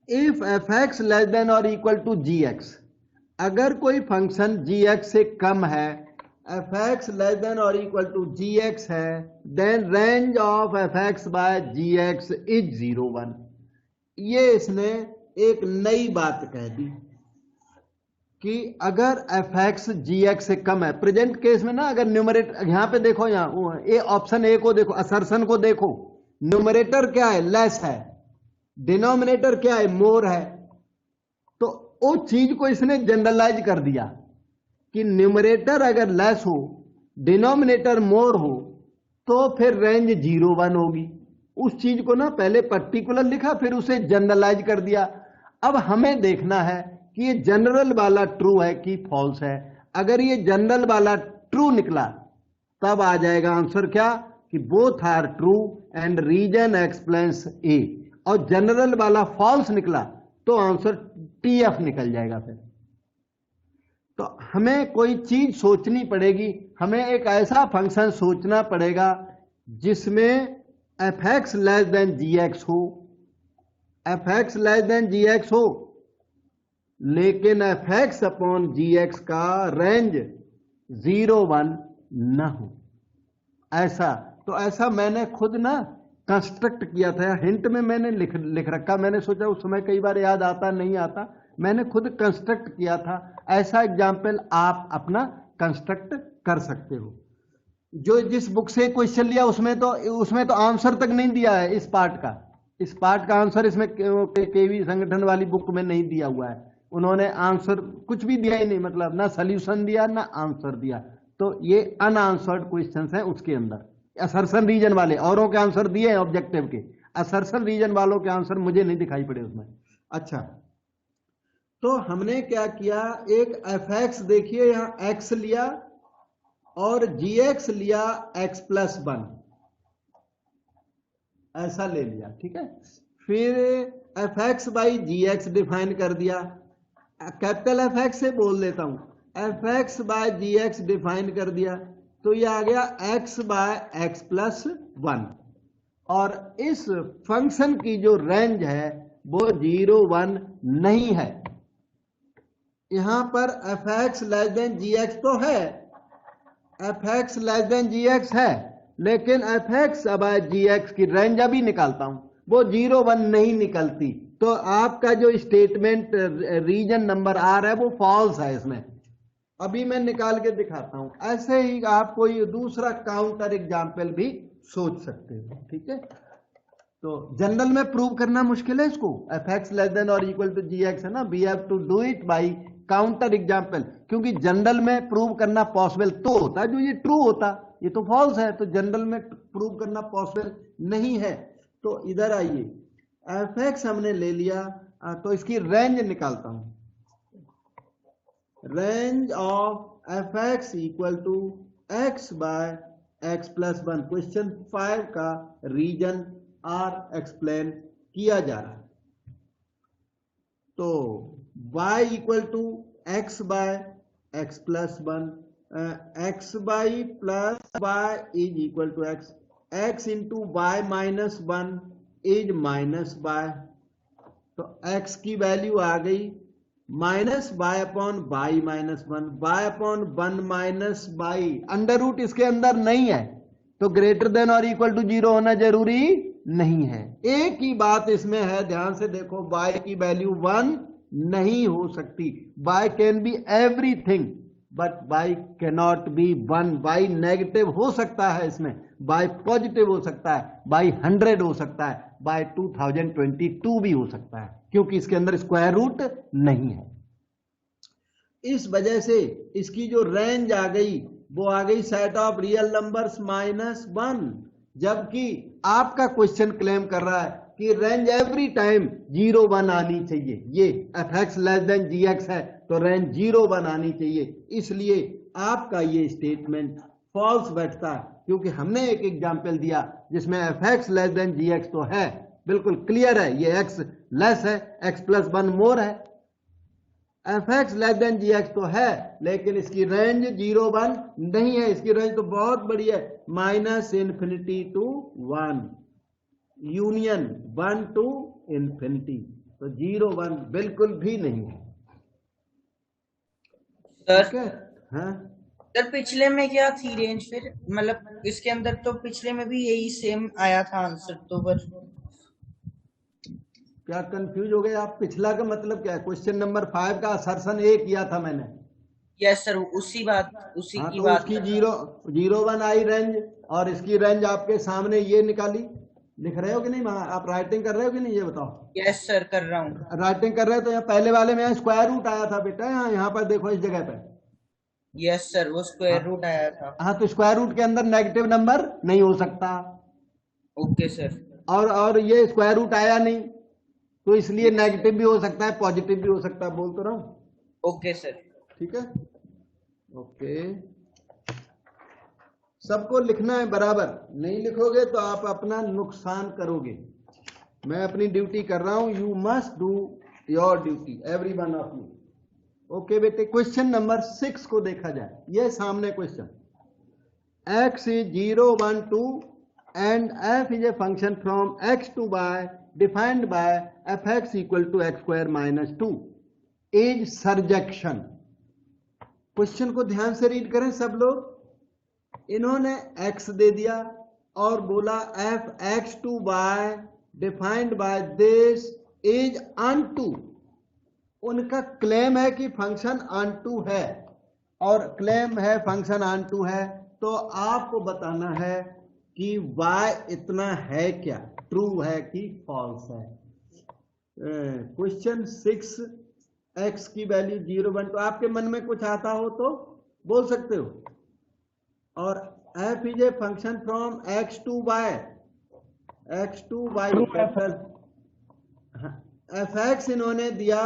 if F X less than और इक्वल टू जी एक्स, अगर कोई फंक्शन जी एक्स से कम है एफ एक्स लेस देन और इक्वल टू जी एक्स है, then range of F X by G X is 0 1। ये इसने एक नई बात कह दी कि अगर एफ एक्स जी एक्स से कम है, प्रेजेंट केस में ना, अगर न्यूमरेटर यहां पे देखो, यहां ए ऑप्शन ए को देखो, असर्शन को देखो, न्यूमरेटर क्या है, लेस है, डिनोमिनेटर क्या है, मोर है। तो उस चीज को इसने जनरलाइज कर दिया कि न्यूमरेटर अगर लेस हो, डिनोमिनेटर मोर हो, तो फिर रेंज 0 1 होगी। उस चीज को ना पहले पर्टिकुलर लिखा, फिर उसे जनरलाइज कर दिया। अब हमें देखना है कि ये जनरल वाला ट्रू है कि फॉल्स है। अगर ये जनरल वाला ट्रू निकला तब आ जाएगा आंसर क्या, कि both are true and reason explains A. और जनरल वाला फॉल्स निकला तो आंसर टीएफ निकल जाएगा। फिर तो हमें कोई चीज सोचनी पड़ेगी, हमें एक ऐसा फंक्शन सोचना पड़ेगा जिसमें एफ एक्स लेस देन जी एक्स हो, एफ एक्स लेस देन जी एक्स हो, लेकिन एफ एक्स अपॉन जी एक्स का रेंज 0 1 न हो। ऐसा तो ऐसा मैंने खुद ना कंस्ट्रक्ट किया था, हिंट में मैंने लिख रखा। मैंने सोचा उस समय कई बार याद आता नहीं आता, मैंने खुद कंस्ट्रक्ट किया था। ऐसा एग्जाम्पल आप अपना कंस्ट्रक्ट कर सकते हो। जो जिस बुक से क्वेश्चन लिया उसमें तो आंसर तक नहीं दिया है इस पार्ट का आंसर इसमें केवी संगठन वाली बुक में नहीं दिया हुआ है। उन्होंने आंसर कुछ भी दिया ही नहीं, मतलब ना सॉल्यूशन दिया ना आंसर दिया। तो ये अनआंसर्ड क्वेश्चंस हैं उसके अंदर। असर्शन रीजन वाले औरों के आंसर दिए हैं ऑब्जेक्टिव के, असर्शन रीजन वालों के आंसर मुझे नहीं दिखाई पड़े उसमें। अच्छा, तो हमने क्या किया, एक एफ एक्स देखिए यहां एक्स लिया और जी एक्स लिया एक्स प्लस 1, ऐसा ले लिया, ठीक है। फिर F X by G X define कर दिया, कैपिटल एफ एक्स से बोल देता हूं, F X by G X define कर दिया, तो ये आ गया एक्स बाय एक्स प्लस 1। और इस फंक्शन की जो रेंज है वो 0 1 नहीं है। यहां पर एफ एक्स लेस देन जी एक्स तो है, एफ एक्स लेस देन जी एक्स है, लेकिन F X by G x की रेंज अभी निकालता हूं, वो 0 1 नहीं निकलती। तो आपका जो स्टेटमेंट रीजन नंबर आर है वो फॉल्स है इसमें। अभी मैं निकाल के दिखाता हूं। ऐसे ही आप कोई दूसरा काउंटर एग्जाम्पल भी सोच सकते हो, ठीक है। तो जनरल में प्रूव करना मुश्किल है इसको, एफ एक्स लेस देन और इक्वल टू जी एक्स है ना, we have to do it by counter example. क्योंकि जनरल में प्रूव करना पॉसिबल तो होता जो ये ट्रू होता, ये तो फॉल्स है, तो जनरल में प्रूव करना पॉसिबल नहीं है। तो इधर आइए, एफ एक्स हमने ले लिया, तो इसकी रेंज निकालता हूं। Range of F X equal to X by X plus 1। Question 5 का रीजन आर एक्सप्लेन किया जा रहा है। तो y equal to X by X plus 1, X y plus y is equal to X, X into y minus 1 इज minus y. तो x की value आ गई minus y upon y minus 1, y upon 1 minus y. Under root इसके अंदर नहीं है तो ग्रेटर देन और इक्वल टू 0 होना जरूरी नहीं है। एक ही बात इसमें है, ध्यान से देखो, y की वैल्यू 1 नहीं हो सकती। y can be everything but y cannot be 1। y negative हो सकता है इसमें, y पॉजिटिव हो सकता है, y 100 हो सकता है, y 2022 भी हो सकता है, क्योंकि इसके अंदर स्क्वायर रूट नहीं है। इस वजह से इसकी जो रेंज आ गई वो आ गई set of real numbers minus 1। जबकि आपका क्वेश्चन क्लेम कर रहा है कि रेंज एवरी टाइम 0 1 आनी चाहिए। ये एफ एक्स लेस देन जी एक्स है तो रेंज 0 1 आनी चाहिए, इसलिए आपका ये स्टेटमेंट फॉल्स बैठता है। क्योंकि हमने एक एग्जाम्पल दिया जिसमें एफ एक्स लेस देन जी एक्स तो है, बिल्कुल क्लियर है, ये एक्स लेस है, एक्स प्लस 1 मोर है। एफ एक्स लेस देन जी एक्स तो है, लेकिन इसकी रेंज 0 1 नहीं है। इसकी रेंज तो बहुत बड़ी है, minus infinity to 1, union 1 to infinity. तो 0 1 बिल्कुल भी नहीं है। ठीक है, हाँ सर पिछले में क्या थी रेंज फिर, मतलब इसके अंदर तो पिछले में भी यही सेम आया था आंसर तो, पर क्या कंफ्यूज हो गए आप? पिछला का मतलब क्या है? क्वेश्चन नंबर 5 का असर्शन ए किया था मैंने। यस सर उसी हाँ, की तो बात उसकी कर रहा जीरो 01 आई रेंज, और इसकी रेंज आपके सामने ये निकाली। लिख रहे हो कि नहीं? आप राइटिंग कर रहे हो कि नहीं, ये बताओ। हूँ। यस सर कर रहा हूँ। राइटिंग कर रहे हो तो यहाँ पहले वाले में स्क्वायर रूट आया था बेटा, यहाँ पर देखो इस जगह पे। यस सर वो हाँ स्क्वायर रूट आया था। हाँ, तो स्क्वायर रूट के अंदर नेगेटिव नंबर नहीं हो सकता, ओके सर। और ये स्क्वायर रूट आया नहीं, तो इसलिए नेगेटिव भी हो सकता है, पॉजिटिव भी हो सकता है। बोल तो रहा हूँ। Okay sir. ठीक है, ओके। सबको लिखना है बराबर, नहीं लिखोगे तो आप अपना नुकसान करोगे। मैं अपनी ड्यूटी कर रहा हूं, you must do your duty, every one of you. Okay बेटे, क्वेश्चन नंबर 6 को देखा जाए। ये सामने question, x is 0 1 2 and f is a function from x to y defined by fx equal to x square minus 2 is surjection। Question को ध्यान से read करें सब लोग। इन्होंने x दे दिया और बोला F X to Y defined by this is onto. उनका क्लेम है कि फंक्शन अनटू है, और क्लेम है फंक्शन अनटू है, तो आपको बताना है कि y इतना है क्या, ट्रू है कि फॉल्स है। क्वेश्चन 6, x की वैल्यू 0 1 तो आपके मन में कुछ आता हो तो बोल सकते हो। और f is a function from x to y, capital F X इन्होंने दिया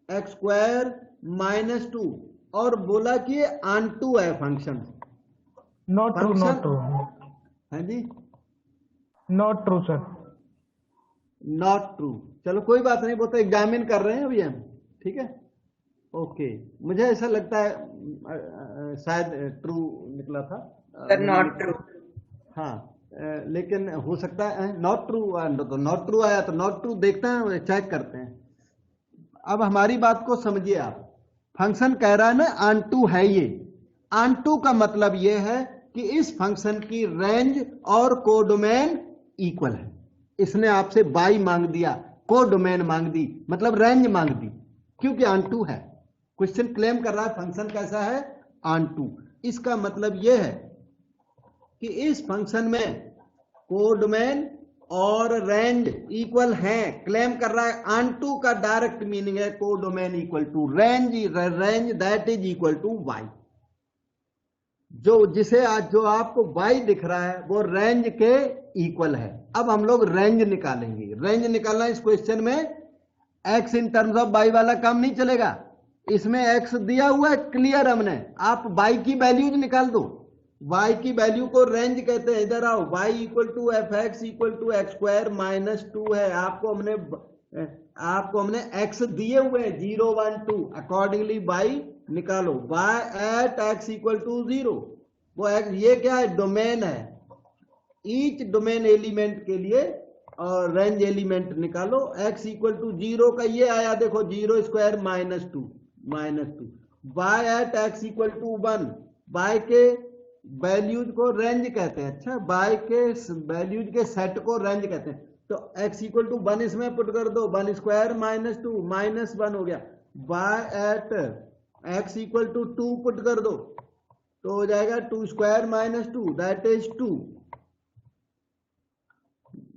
एक्स स्क्वायर माइनस 2 और बोला कि ये अनटू है function. Not true, not true. है जी, not true sir. Not true. चलो कोई बात नहीं, वो तो एग्जामिन कर रहे हैं अभी हम। ठीक है, ओके। मुझे ऐसा लगता है शायद ट्रू निकला था, सर नॉट ट्रू। हाँ, लेकिन हो सकता है नॉट ट्रू, तो नॉट ट्रू आया तो नॉट ट्रू देखते हैं, चेक करते हैं। अब हमारी बात को समझिए आप। फंक्शन कह रहा है ना अनटू है ये। अनटू का मतलब ये है कि इस फंक्शन की रेंज और कोडोमेन इक्वल है। इसने आपसे बाई मांग दिया, कोडोमेन मांग दी, मतलब रेंज मांग दी, क्योंकि अनटू है। क्वेश्चन क्लेम कर रहा है फंक्शन कैसा है, अनटू। इसका मतलब यह है कि इस फंक्शन में कोडोमेन और रेंज इक्वल हैं। क्लेम कर रहा है अनटू का डायरेक्ट मीनिंग है codomain equal to range, range that is equal to Y. जिसे आज जो आपको वाई दिख रहा है वो रेंज के इक्वल है। अब हम लोग रेंज निकालेंगे। रेंज निकालना इस क्वेश्चन में X in terms of Y वाला काम नहीं चलेगा। इसमें एक्स दिया हुआ है क्लियर हमने, आप वाई की वैल्यूज निकाल दो। y की वैल्यू को रेंज कहते हैं। इधर आओ, y equal to F X equal to X square minus 2 है। आपको हमने x दिए हुए हैं 0 1 2, अकॉर्डिंगली y निकालो। y at x equal to 0, वो x, ये क्या है, डोमेन है। ईच डोमेन एलिमेंट के लिए और रेंज एलिमेंट निकालो। x इक्वल टू 0 का ये आया, देखो 0 square minus 2, y at x equal to 1, y के वैल्यूज को रेंज कहते हैं। अच्छा, बाय के वैल्यूज के सेट को रेंज कहते हैं। तो x इक्वल टू 1 इसमें पुट कर दो, 1 स्क्वायर माइनस 2 माइनस 1 हो गया। By at x equal to 2 put कर दो तो हो जाएगा 2 स्क्वायर माइनस 2 दैट इज 2।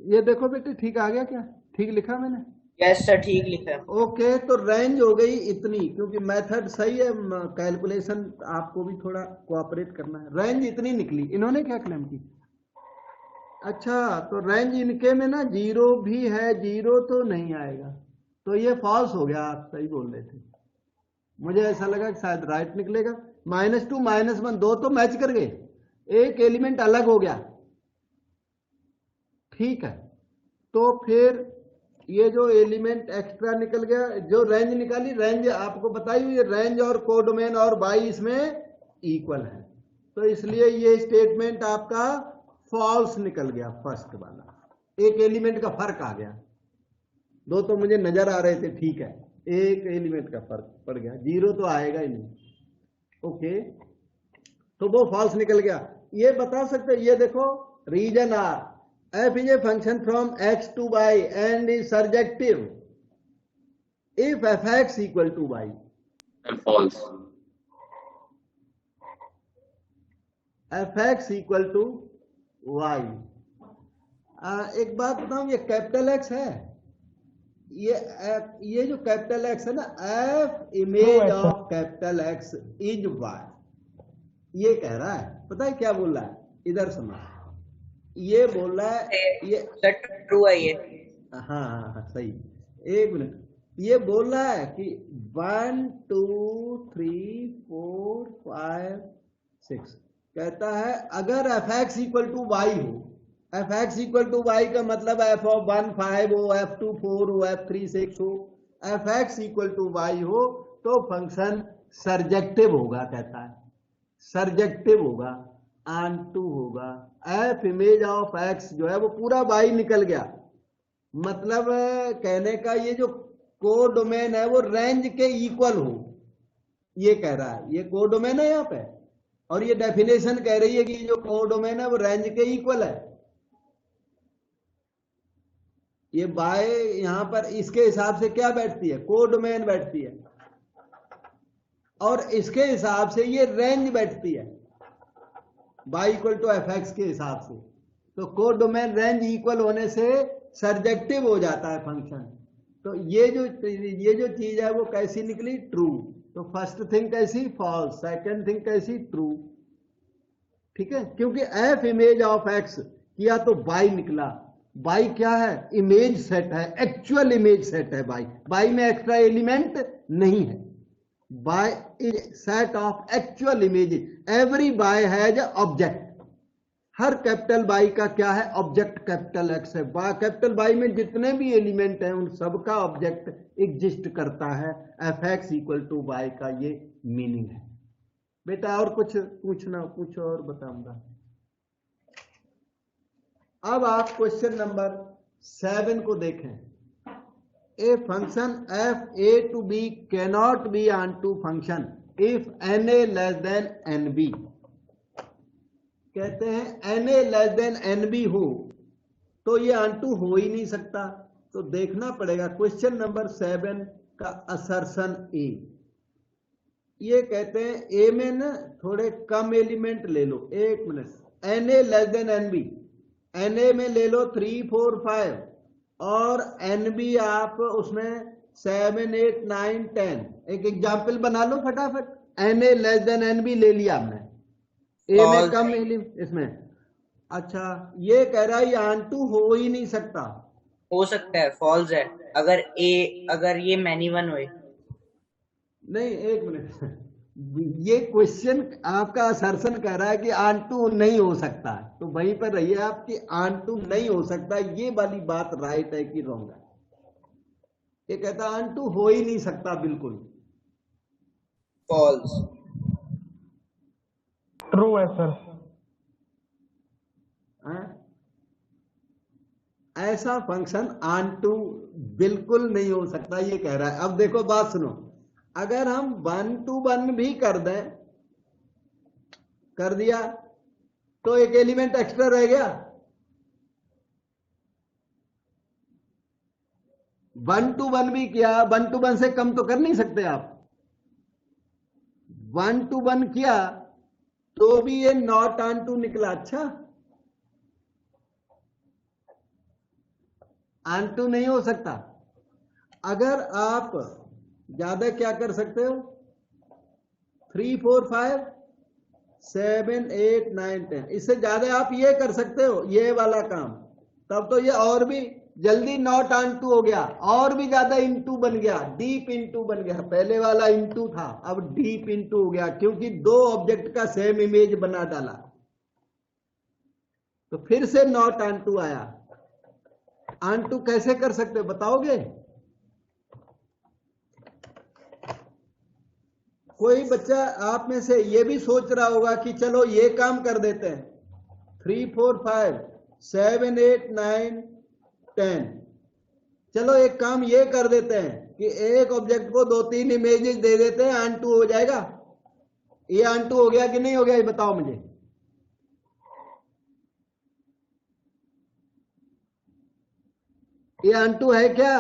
ये देखो बेटे, ठीक आ गया क्या? ठीक लिखा मैंने? यस सर ठीक लिखा है। ओके, तो रेंज हो गई इतनी, क्योंकि मेथड सही है, कैलकुलेशन आपको भी थोड़ा कोऑपरेट करना है। रेंज इतनी निकली। इन्होंने क्या क्लेम की? अच्छा, तो रेंज इनके में ना 0 भी है, 0 तो नहीं आएगा, तो ये फॉल्स हो गया। आप सही बोल रहे थे, मुझे ऐसा लगा कि शायद राइट निकलेगा। -2 -1 दो तो मैच कर गए, एक एलिमेंट अलग हो गया। ठीक है, तो फिर ये जो एलिमेंट एक्स्ट्रा निकल गया, जो रेंज निकाली, रेंज आपको बताई हुई, रेंज और कोडोमेन और बाई इसमें इक्वल है, तो इसलिए ये स्टेटमेंट आपका फॉल्स निकल गया। फर्स्ट वाला, एक एलिमेंट का फर्क आ गया। दो तो मुझे नजर आ रहे थे, ठीक है, एक एलिमेंट का फर्क पड़ गया, 0 तो आएगा ही नहीं। ओके, तो वो फॉल्स निकल गया। ये बता सकते, ये देखो reason R F is a function from X to Y and is surjective if F X equal to Y. And false. F X equal to Y. एक बात बताऊं, ये कैपिटल एक्स है, ये जो कैपिटल एक्स है ना, F image of capital X is Y, ये कह रहा है। पता है क्या बोल रहा है? इधर समझ, ये बोल रहा है, ये ट्रू है ये। हाँ हाँ हाँ सही। एक मिनट, ये बोल रहा है कि 1 2 3 4 5 6 कहता है अगर F X equal to Y हो, F X equal to Y का मतलब एफ ऑफ 1 5 हो, एफ 2 4 हो, एफ 3 6 हो, F X equal to Y हो तो फंक्शन सर्जेक्टिव होगा। कहता है सर्जेक्टिव होगा, ऑनटू होगा। एफ इमेज ऑफ एक्स जो है वो पूरा वाई निकल गया। मतलब कहने का ये जो कोडोमेन है वो रेंज के इक्वल हो, ये कह रहा है। ये कोडोमेन है यहाँ पे, और ये डेफिनेशन कह रही है कि जो कोडोमेन है वो रेंज के इक्वल है। ये बाय यहां पर इसके हिसाब से क्या बैठती है? कोडोमेन बैठती है, और इसके हिसाब से ये रेंज बैठती है, by equal to F X के हिसाब से। तो कोडोमेन रेंज इक्वल होने से सर्जेक्टिव हो जाता है फंक्शन। तो ये जो चीज है वो कैसी निकली? ट्रू। तो फर्स्ट थिंग कैसी? फॉल्स। सेकंड थिंग कैसी? ट्रू। ठीक है, क्योंकि एफ इमेज ऑफ एक्स किया तो बाई निकला। बाई क्या है? इमेज सेट है, एक्चुअल इमेज सेट है बाई। बाई में एक्स्ट्रा एलिमेंट नहीं है। By is set of actual image. Every bi has object. Her capital by का क्या है? ऑब्जेक्ट कैपिटल एक्स है। कैपिटल बाई में जितने भी एलिमेंट हैं उन सबका ऑब्जेक्ट एग्जिस्ट करता है। F X equal to Y का ये मीनिंग है। बेटा और कुछ पूछना? पूछो और बताऊंगा। अब आप क्वेश्चन नंबर 7 को देखें। A function F A to B cannot be onto function if N A less than N B. कहते हैं N A less than N B हो तो ये ऑन टू हो ही नहीं सकता। तो देखना पड़ेगा क्वेश्चन नंबर 7 का असर्शन ए। ये कहते हैं ए में ना थोड़े कम एलिमेंट ले लो। एक मिनट, N A less than N B, N A में ले लो 3 4 5 और एन बी आप उसमें 7 8 9 10। एक एग्जाम्पल बना लो फटाफट। N A less than N B ले लिया हमने, ए में कम एलिमेंट इसमें। अच्छा, ये कह रहा है ये ऑन टू हो ही नहीं सकता। हो सकता है, फॉल्स है। अगर ये मैनी वन हो। नहीं, एक मिनट, ये क्वेश्चन आपका असर्शन कह रहा है कि ऑन टू नहीं हो सकता, तो वहीं पर रहिए आप कि ऑन टू नहीं हो सकता। ये वाली बात राइट है कि रॉन्ग है? ये कहता है ऑन टू हो ही नहीं सकता, बिल्कुल फॉल्स। ट्रू है सर। ऐसा फंक्शन ऑन टू बिल्कुल नहीं हो सकता, ये कह रहा है। अब देखो बात सुनो, अगर हम 1 to 1 भी कर दें, कर दिया तो एक एलिमेंट एक्स्ट्रा रह गया। 1 to 1 भी किया, 1 to 1 से कम तो कर नहीं सकते आप। 1 to 1 किया तो भी ये नॉट ऑन टू निकला। अच्छा, ऑन टू नहीं हो सकता। अगर आप ज्यादा क्या कर सकते हो? 3 4 5 7 8 9 10, इससे ज्यादा आप ये कर सकते हो, ये वाला काम। तब तो ये और भी जल्दी नॉट ऑन टू हो गया, और भी ज्यादा इनटू बन गया, डीप इनटू बन गया। पहले वाला इनटू था, अब डीप इनटू हो गया, क्योंकि 2 ऑब्जेक्ट का सेम इमेज बना डाला। तो फिर से नॉट ऑन टू आया। ऑन टू कैसे कर सकते हो बताओगे? कोई बच्चा आप में से ये भी सोच रहा होगा कि चलो ये काम कर देते हैं, 3 4 5 7 8 9 10। चलो एक काम ये कर देते हैं कि एक ऑब्जेक्ट को 2 3 इमेजेस दे देते हैं, ऑन टू हो जाएगा। ये ऑन2 हो गया कि नहीं हो गया, ये बताओ मुझे। ये ऑन2 है क्या?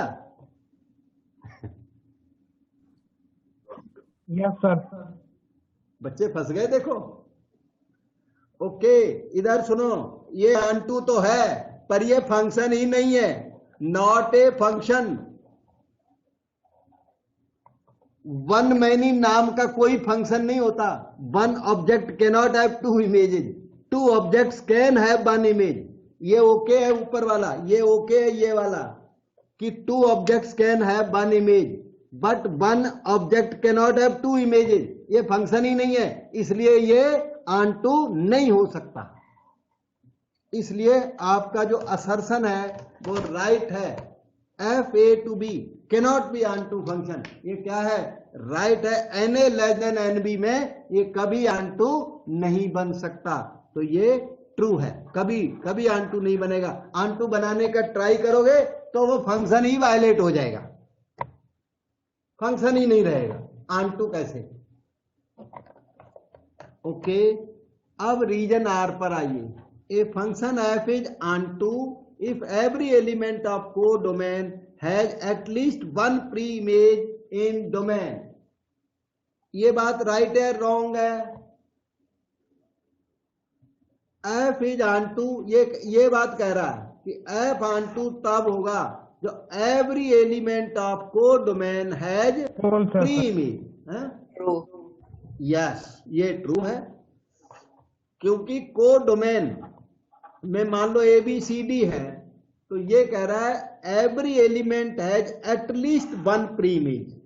Yes sir. बच्चे फंस गए देखो। ओके, इधर सुनो, ये ऑन2 तो है पर ये फंक्शन ही नहीं है, not a function. One many नाम का कोई फंक्शन नहीं होता। One object can not have two images, two objects can have one image. ये ओके है ऊपर वाला, ये ओके है ये वाला कि two objects can have one image, but one object can not have two images. ये फंक्शन ही नहीं है, इसलिए ये ऑन2 नहीं हो सकता। इसलिए आपका जो असर्शन है वो राइट है। F A to B cannot be onto function, ये क्या है? राइट है। N A less than N B में ये कभी ऑन2 नहीं बन सकता, तो ये ट्रू है। कभी कभी ऑन2 नहीं बनेगा। ऑन2 बनाने का ट्राई करोगे तो वो फंक्शन ही वायलेट हो जाएगा, फंक्शन ही नहीं रहेगा। ऑन2 कैसे? ओके, अब रीजन आर पर आइए। A function F is onto if every element of codomain has at least one pre image in domain. ये बात राइट है रॉन्ग है? एफ इज ऑन2, ये बात कह रहा है कि एफ ऑन2 तब होगा जो every element of codomain has pre image. True. Yes, ये ट्रू है, क्योंकि कोडोमेन में मान लो ए बी सी डी है, तो ये कह रहा है every element has at least one pre image.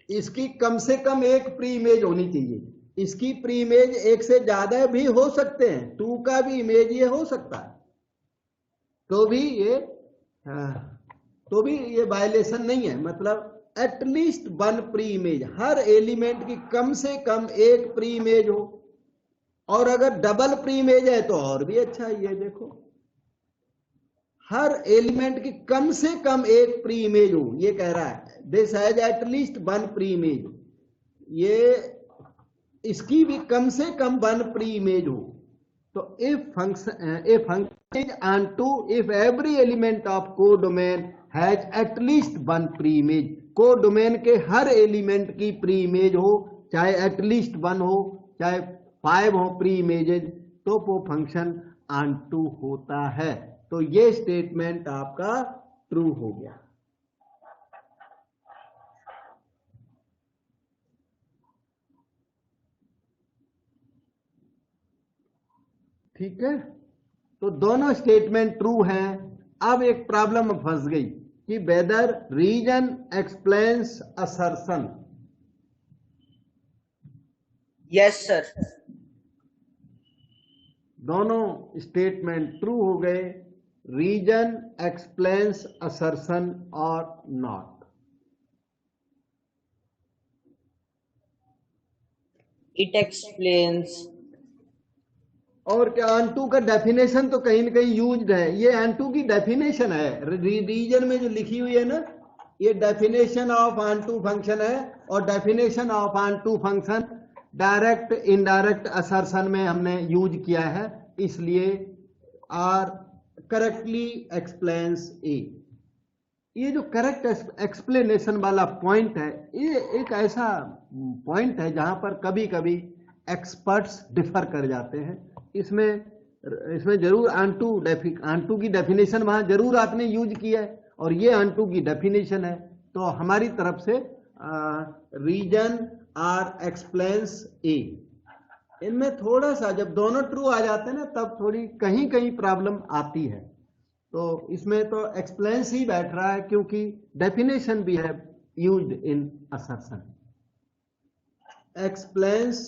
इसकी कम से कम एक प्री इमेज होनी चाहिए। इसकी प्री इमेज एक से ज्यादा भी हो सकते हैं, 2 का भी इमेज ये हो सकता है, तो भी ये वायलेशन नहीं है। मतलब एटलीस्ट वन प्री इमेज, हर एलिमेंट की कम से कम एक प्री इमेज हो, और अगर डबल प्री इमेज है तो और भी अच्छा है। ये देखो, हर एलिमेंट की कम से कम एक प्री इमेज हो, ये कह रहा है this has at least one pre image. ये इसकी भी कम से कम वन प्री इमेज हो। तो if function is onto if every element of codomain has at least one pre image. Codomain के हर एलिमेंट की प्री इमेज हो, चाहे एटलीस्ट वन हो चाहे 5 हो प्री इमेजेज, तो वो फंक्शन ऑन2 होता है। तो ये स्टेटमेंट आपका ट्रू हो गया। ठीक है, तो दोनों स्टेटमेंट ट्रू हैं। अब एक प्रॉब्लम फंस गई कि whether reason explains assertion. Yes sir. दोनों स्टेटमेंट ट्रू हो गए। रीजन एक्सप्लेन्स असर्शन और नॉट। It explains. और क्या ऑन2 का डेफिनेशन तो कहीं ना कहीं यूज्ड है। ये ऑन2 की डेफिनेशन है, रीजन में जो लिखी हुई है ना, ये डेफिनेशन ऑफ ऑन2 फंक्शन है। और definition of onto function direct indirect assertion में हमने यूज किया है, इसलिए आर करेक्टली एक्सप्लेन्स ए। ये जो करेक्ट एक्सप्लेनेशन वाला पॉइंट है, ये एक ऐसा पॉइंट है जहां पर कभी कभी एक्सपर्ट्स डिफर कर जाते हैं। इसमें जरूर ऑन2 की डेफिनेशन वहां जरूर आपने यूज किया है, और ये ऑन2 की डेफिनेशन है। तो हमारी तरफ से रीजन आर एक्सप्लेन्स ए। इनमें थोड़ा सा जब दोनों ट्रू आ जाते हैं ना, तब थोड़ी कहीं कहीं प्रॉब्लम आती है। तो इसमें तो एक्सप्लेन्स ही बैठ रहा है, क्योंकि डेफिनेशन भी है used in assertion. Explains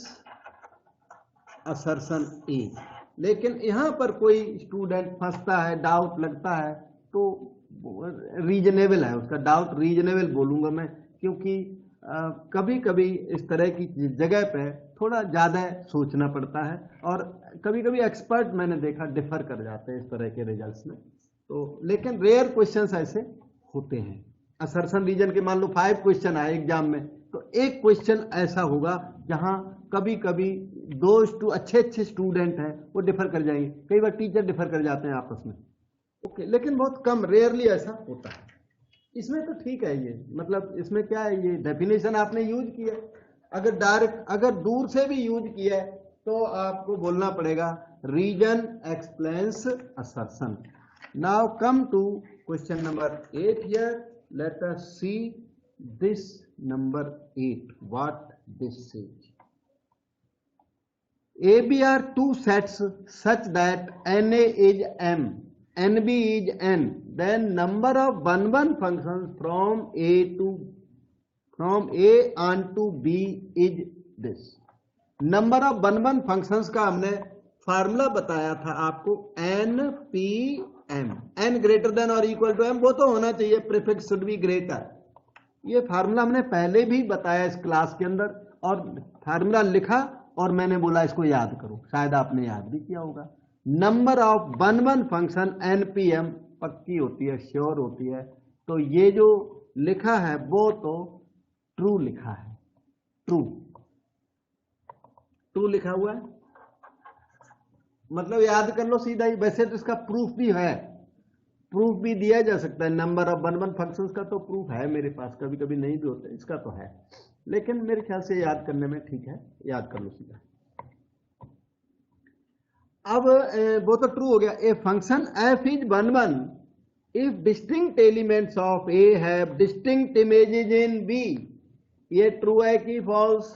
assertion A. लेकिन यहां पर कोई स्टूडेंट फंसता है, डाउट लगता है, तो रीजनेबल है उसका डाउट, रीजनेबल बोलूंगा मैं, क्योंकि कभी कभी इस तरह की जगह पे थोड़ा ज़्यादा सोचना पड़ता है, और कभी कभी एक्सपर्ट मैंने देखा डिफर कर जाते हैं इस तरह के रिजल्ट्स में। तो लेकिन रेयर क्वेश्चंस ऐसे होते हैं। असर्शन रीजन के मान लो 5 क्वेश्चन आए एग्जाम में, तो एक क्वेश्चन ऐसा होगा जहां कभी कभी दो अच्छे स्टूडेंट हैं वो डिफर कर जाएंगे, कई बार टीचर डिफर कर जाते हैं आपस में, ओके, लेकिन बहुत कम, रेयरली ऐसा होता है। इसमें तो ठीक है, ये मतलब इसमें क्या है, ये डेफिनेशन आपने यूज किया, अगर दूर से भी यूज किया है तो आपको बोलना पड़ेगा reason explains assertion. Now come to question number 8 here, let us see this number 8, what this says. AB are two sets such that NA is M, NB is N, then number of 1-1 functions from A on to B is this. number of 1-1 functions का हमने formula बताया था आपको, NPM, N greater than or equal to M, वो तो होना चाहिए, prefix should be greater. ये फार्मूला हमने पहले भी बताया इस क्लास के अंदर, और फार्मूला लिखा और मैंने बोला इसको याद करो, शायद आपने याद भी किया होगा। नंबर ऑफ 1-1 फंक्शन NPM पक्की होती है, श्योर होती है, तो ये जो लिखा है वो तो ट्रू लिखा है, ट्रू लिखा हुआ है, मतलब याद कर लो सीधा ही। वैसे तो इसका प्रूफ भी है, प्रूफ भी दिया जा सकता है, नंबर ऑफ 1-1 फंक्शंस का तो प्रूफ है मेरे पास, कभी कभी नहीं भी होते, इसका तो है, लेकिन मेरे ख्याल से याद करने में ठीक है, याद कर लो सीधा। अब वो तो ट्रू हो गया। A function f is 1-1 if distinct elements of A have distinct images in B, ये ट्रू है कि फॉल्स?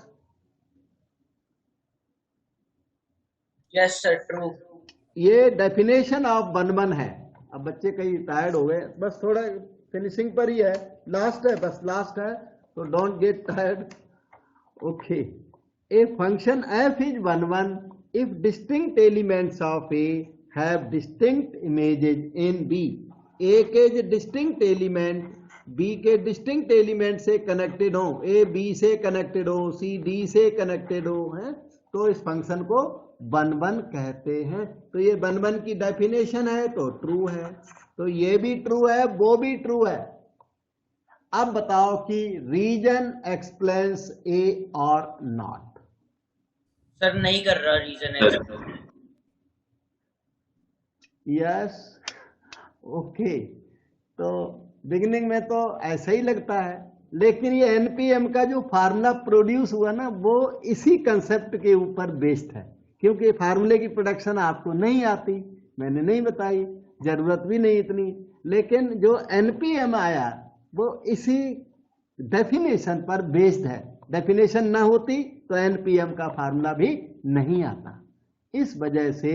Yes sir, true. ये डेफिनेशन ऑफ 1-1 है। अब बच्चे कई टायर्ड हो गए, बस थोड़ा फिनिशिंग पर ही है, लास्ट है, बस लास्ट है, तो don't get tired, okay. A function f is 1-1 if distinct elements of A have distinct images in B, A के डिस्टिंक्ट एलिमेंट B के डिस्टिंक्ट एलिमेंट से कनेक्टेड हो, A B से कनेक्टेड हो, C D से connected हो, है तो इस फंक्शन को 1-1 कहते हैं। तो ये 1-1 की डेफिनेशन है तो ट्रू है, तो ये भी ट्रू है, वो भी ट्रू है। अब बताओ कि रीजन एक्सप्लेन्स A और नॉट। सर नहीं कर रहा रीजन। यस, ओके, तो बिगिनिंग में तो ऐसा ही लगता है, लेकिन ये NPM का जो फार्मूला प्रोड्यूस हुआ ना, वो इसी कंसेप्ट के ऊपर बेस्ड है, क्योंकि फार्मूले की प्रोडक्शन आपको नहीं आती, मैंने नहीं बताई, जरूरत भी नहीं इतनी, लेकिन जो NPM आया वो इसी डेफिनेशन पर बेस्ड है। डेफिनेशन ना होती तो NPM का फार्मूला भी नहीं आता। इस वजह से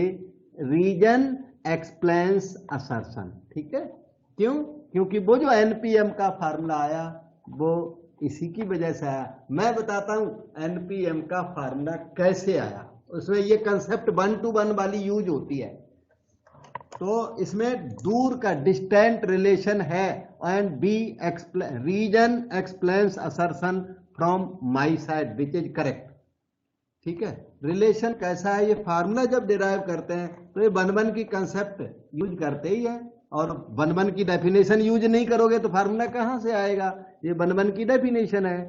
रीजन एक्सप्लेन्स असर्शन, ठीक है, क्यों? क्योंकि वो जो NPM का फार्मूला आया वो इसी की वजह से आया। मैं बताता हूं NPM का फार्मूला कैसे आया, उसमें ये कंसेप्ट 1-to-1 वाली यूज होती है, तो इसमें दूर का डिस्टेंट रिलेशन है, and B reason explains assertion from my side which is correct, ठीक है। रिलेशन कैसा है, ये फार्मूला जब डिराइव करते हैं तो ये 1-1 की कंसेप्ट यूज करते ही है, और 1-1 की डेफिनेशन यूज नहीं करोगे तो फार्मूला कहां से आएगा? ये 1-1 की डेफिनेशन है,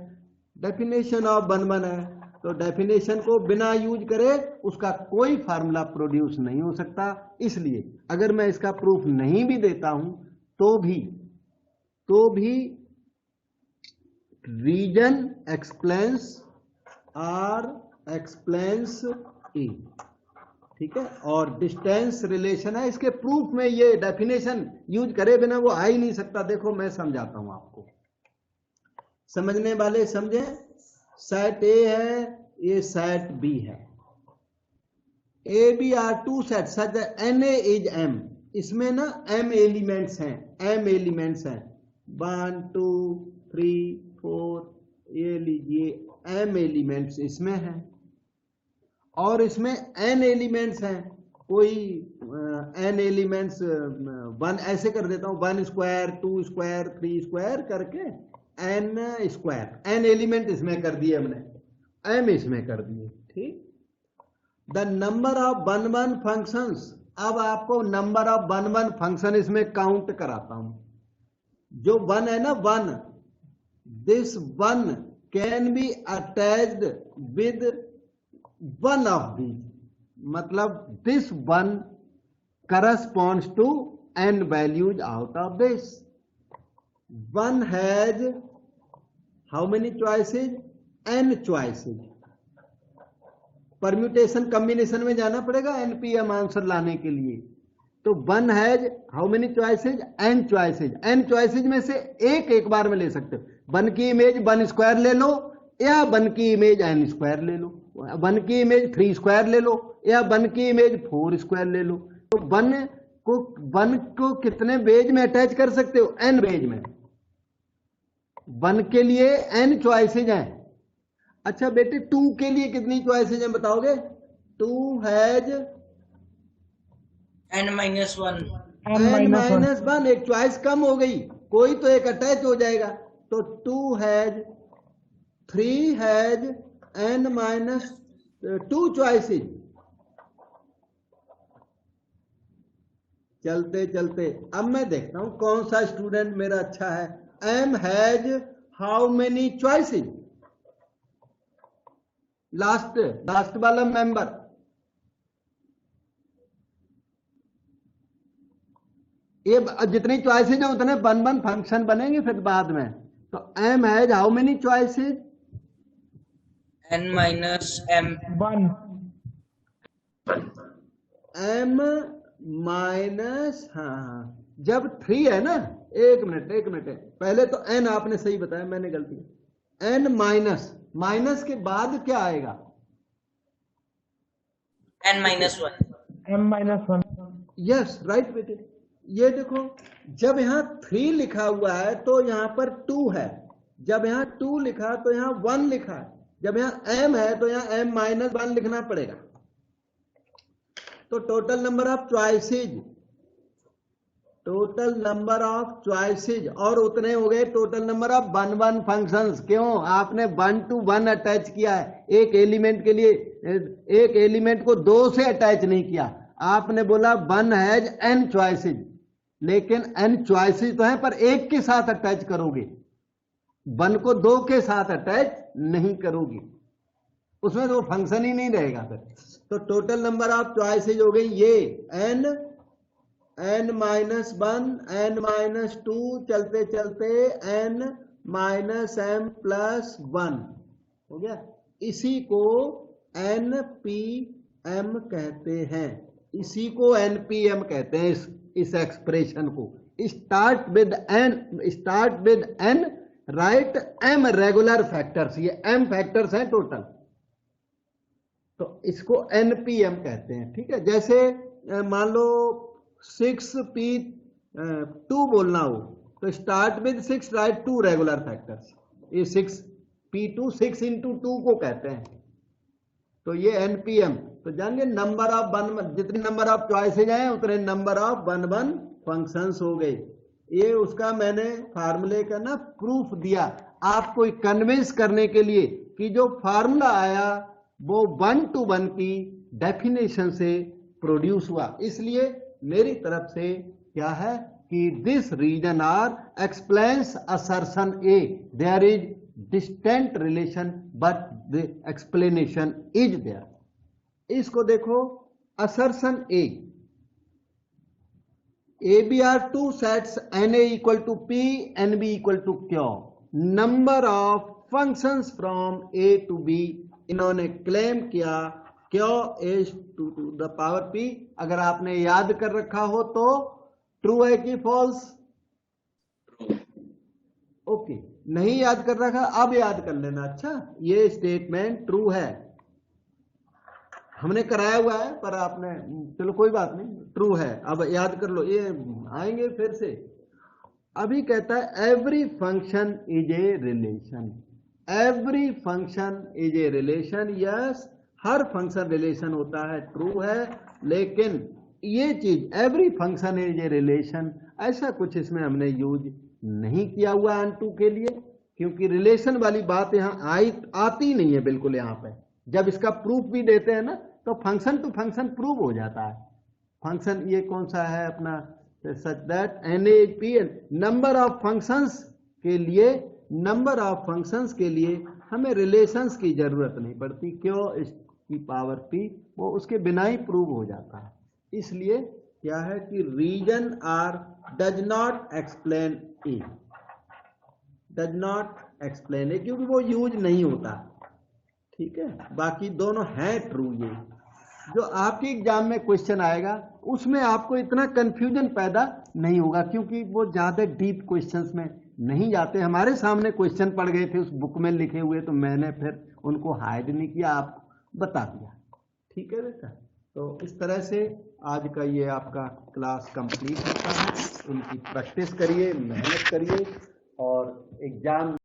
डेफिनेशन ऑफ 1-1 है, तो डेफिनेशन को बिना यूज करे उसका कोई फार्मूला प्रोड्यूस नहीं हो सकता। इसलिए अगर मैं इसका प्रूफ नहीं भी देता हूं तो भी रीजन एक्सप्लेन्स आर एक्सप्लेन्स ए, ठीक है, और डिस्टेंस रिलेशन है, इसके प्रूफ में ये डेफिनेशन यूज करे बिना वो आ ही नहीं सकता। देखो मैं समझाता हूं आपको, समझने वाले समझे। सेट ए है, ये सेट बी है, A B are two set such N A is M, इसमें ना m एलिमेंट्स हैं, 1 2 3 4, ये लीजिए m एलिमेंट्स इसमें हैं, और इसमें n एलिमेंट्स हैं, कोई n एलिमेंट्स 1 ऐसे कर देता हूं, 1 स्क्वायर 2 स्क्वायर 3 स्क्वायर करके n स्क्वायर, n एलिमेंट इसमें कर दिए हमने, m इसमें कर दिए, ठीक। द नंबर ऑफ 1-1 फंक्शंस, अब आपको नंबर ऑफ 1-1 फंक्शन इसमें काउंट कराता हूं। जो 1 है ना, 1, this 1 can be attached with one of the, मतलब this one corresponds to n values out of this. One has how many choices? n choices. Permutation combination में जाना पड़ेगा npm आंसर लाने के लिए। तो one has how many choices? n choices. n choices में से एक बार में ले सकते हो। वन की इमेज वन स्क्वायर ले लो या वन की इमेज n स्क्वायर ले लो, वन की इमेज 3 स्क्वायर ले लो या वन की इमेज 4 स्क्वायर ले लो। तो वन को कितने बेज में अटैच कर सकते हो? n बेज में। वन के लिए n चॉइसेज हैं। अच्छा बेटे 2 के लिए कितनी चॉइसेज हैं बताओगे? 2 हैज n-1। n-1, एक चॉइस कम हो गई, कोई तो एक अटैच हो जाएगा। तो 2 हैज 3 हैज n-2 चॉइसेज। चलते चलते अब मैं देखता हूं कौन सा स्टूडेंट मेरा अच्छा है। M has how many choices? Last वाला मेंबर। ये जितनी चॉइसेज है उतने वन फंक्शन बनेंगे फिर बाद में। तो M has how many choices? One. M minus, हाँ जब 3 है ना, एक मिनट पहले तो n आपने सही बताया, मैंने गलती। n माइनस के बाद क्या आएगा? n-1। यस राइट बेटे। ये देखो जब यहाँ 3 लिखा हुआ है तो यहाँ पर 2 है, जब यहाँ 2 लिखा तो यहाँ 1 लिखा है, जब यहाँ m है तो यहाँ m-1 लिखना पड़ेगा। तो टोटल नंबर ऑफ चॉइसेज और उतने हो गए total number of one functions. क्यों? आपने 1 to 1 अटैच किया है एक एलिमेंट के लिए, एक एलिमेंट को 2 से अटैच नहीं किया। आपने बोला वन हैज n चॉइसेज, लेकिन n चॉइसेज तो है पर एक के साथ अटैच करोगे, वन को 2 के साथ अटैच नहीं करोगे, उसमें तो फंक्शन ही नहीं रहेगा फिर। तो टोटल नंबर ऑफ चॉइसेज हो गई ये n-1, n-2, चलते चलते n-m+1 हो गया। इसी को npm कहते हैं, इसी को npm कहते हैं। इस एक्सप्रेशन को start with n right m regular factors, ये m फैक्टर्स हैं टोटल, तो इसको npm कहते हैं। ठीक है, जैसे मान लो 6p2 बोलना हो तो start with 6 right 2 regular factors, ये 6p2 6 into 2 को कहते हैं। तो ये npm। तो जानिए नंबर ऑफ वन, जितने नंबर ऑफ चॉइसेज हैं उतने नंबर ऑफ वन फंक्शंस हो गए। ये उसका मैंने फार्मूले का ना प्रूफ दिया आपको कन्विंस करने के लिए कि जो फार्मूला आया वो 1 to 1 की डेफिनेशन से प्रोड्यूस हुआ। इसलिए मेरी तरफ से क्या है कि this reason R explains assertion A, there is distant relation but the explanation is there. इसको देखो, assertion A B are two sets N A equal to P, N B equal to Q, number of functions from A to B. इन्होंने claim किया Q is to the power P. अगर आपने याद कर रखा हो तो ट्रू है कि फॉल्स? ओके, नहीं याद कर रखा अब याद कर लेना। अच्छा, ये स्टेटमेंट ट्रू है, हमने कराया हुआ है पर आपने, चलो कोई बात नहीं, ट्रू है, अब याद कर लो। ये आएंगे फिर से। अभी कहता है every function is a relation, every function is a relation. Yes, her function relation होता है, ट्रू है। लेकिन ये चीज every function is a relation, ऐसा कुछ इसमें हमने यूज नहीं किया हुआ अनटू के लिए, क्योंकि रिलेशन वाली बात यहाँ आती नहीं है बिल्कुल। यहाँ पे जब इसका प्रूफ भी देते हैं ना तो फंक्शन टू फंक्शन प्रूव हो जाता है। फंक्शन ये कौन सा है अपना, such that N A P N, number of functions के लिए, नंबर ऑफ फंक्शंस के लिए हमें रिलेशंस की जरूरत नहीं पड़ती, क्यों, इसकी पावर p वो उसके बिना ही प्रूव हो जाता है। इसलिए क्या है कि reason R does not explain A, does not explain A, क्योंकि वो यूज नहीं होता। ठीक है, बाकी दोनों हैं ट्रू। ये जो आपके एग्जाम में क्वेश्चन आएगा उसमें आपको इतना कंफ्यूजन पैदा नहीं होगा, क्योंकि वो ज्यादा डीप क्वेश्चंस में नहीं जाते। हमारे सामने क्वेश्चन पड़ गए थे उस बुक में लिखे हुए, तो मैंने फिर उनको हाइड नहीं किया, आपको बता दिया। ठीक है बेटा, तो इस तरह से आज का ये आपका क्लास कंप्लीट होता है। उनकी प्रैक्टिस करिए, मेहनत करिए और एग्जाम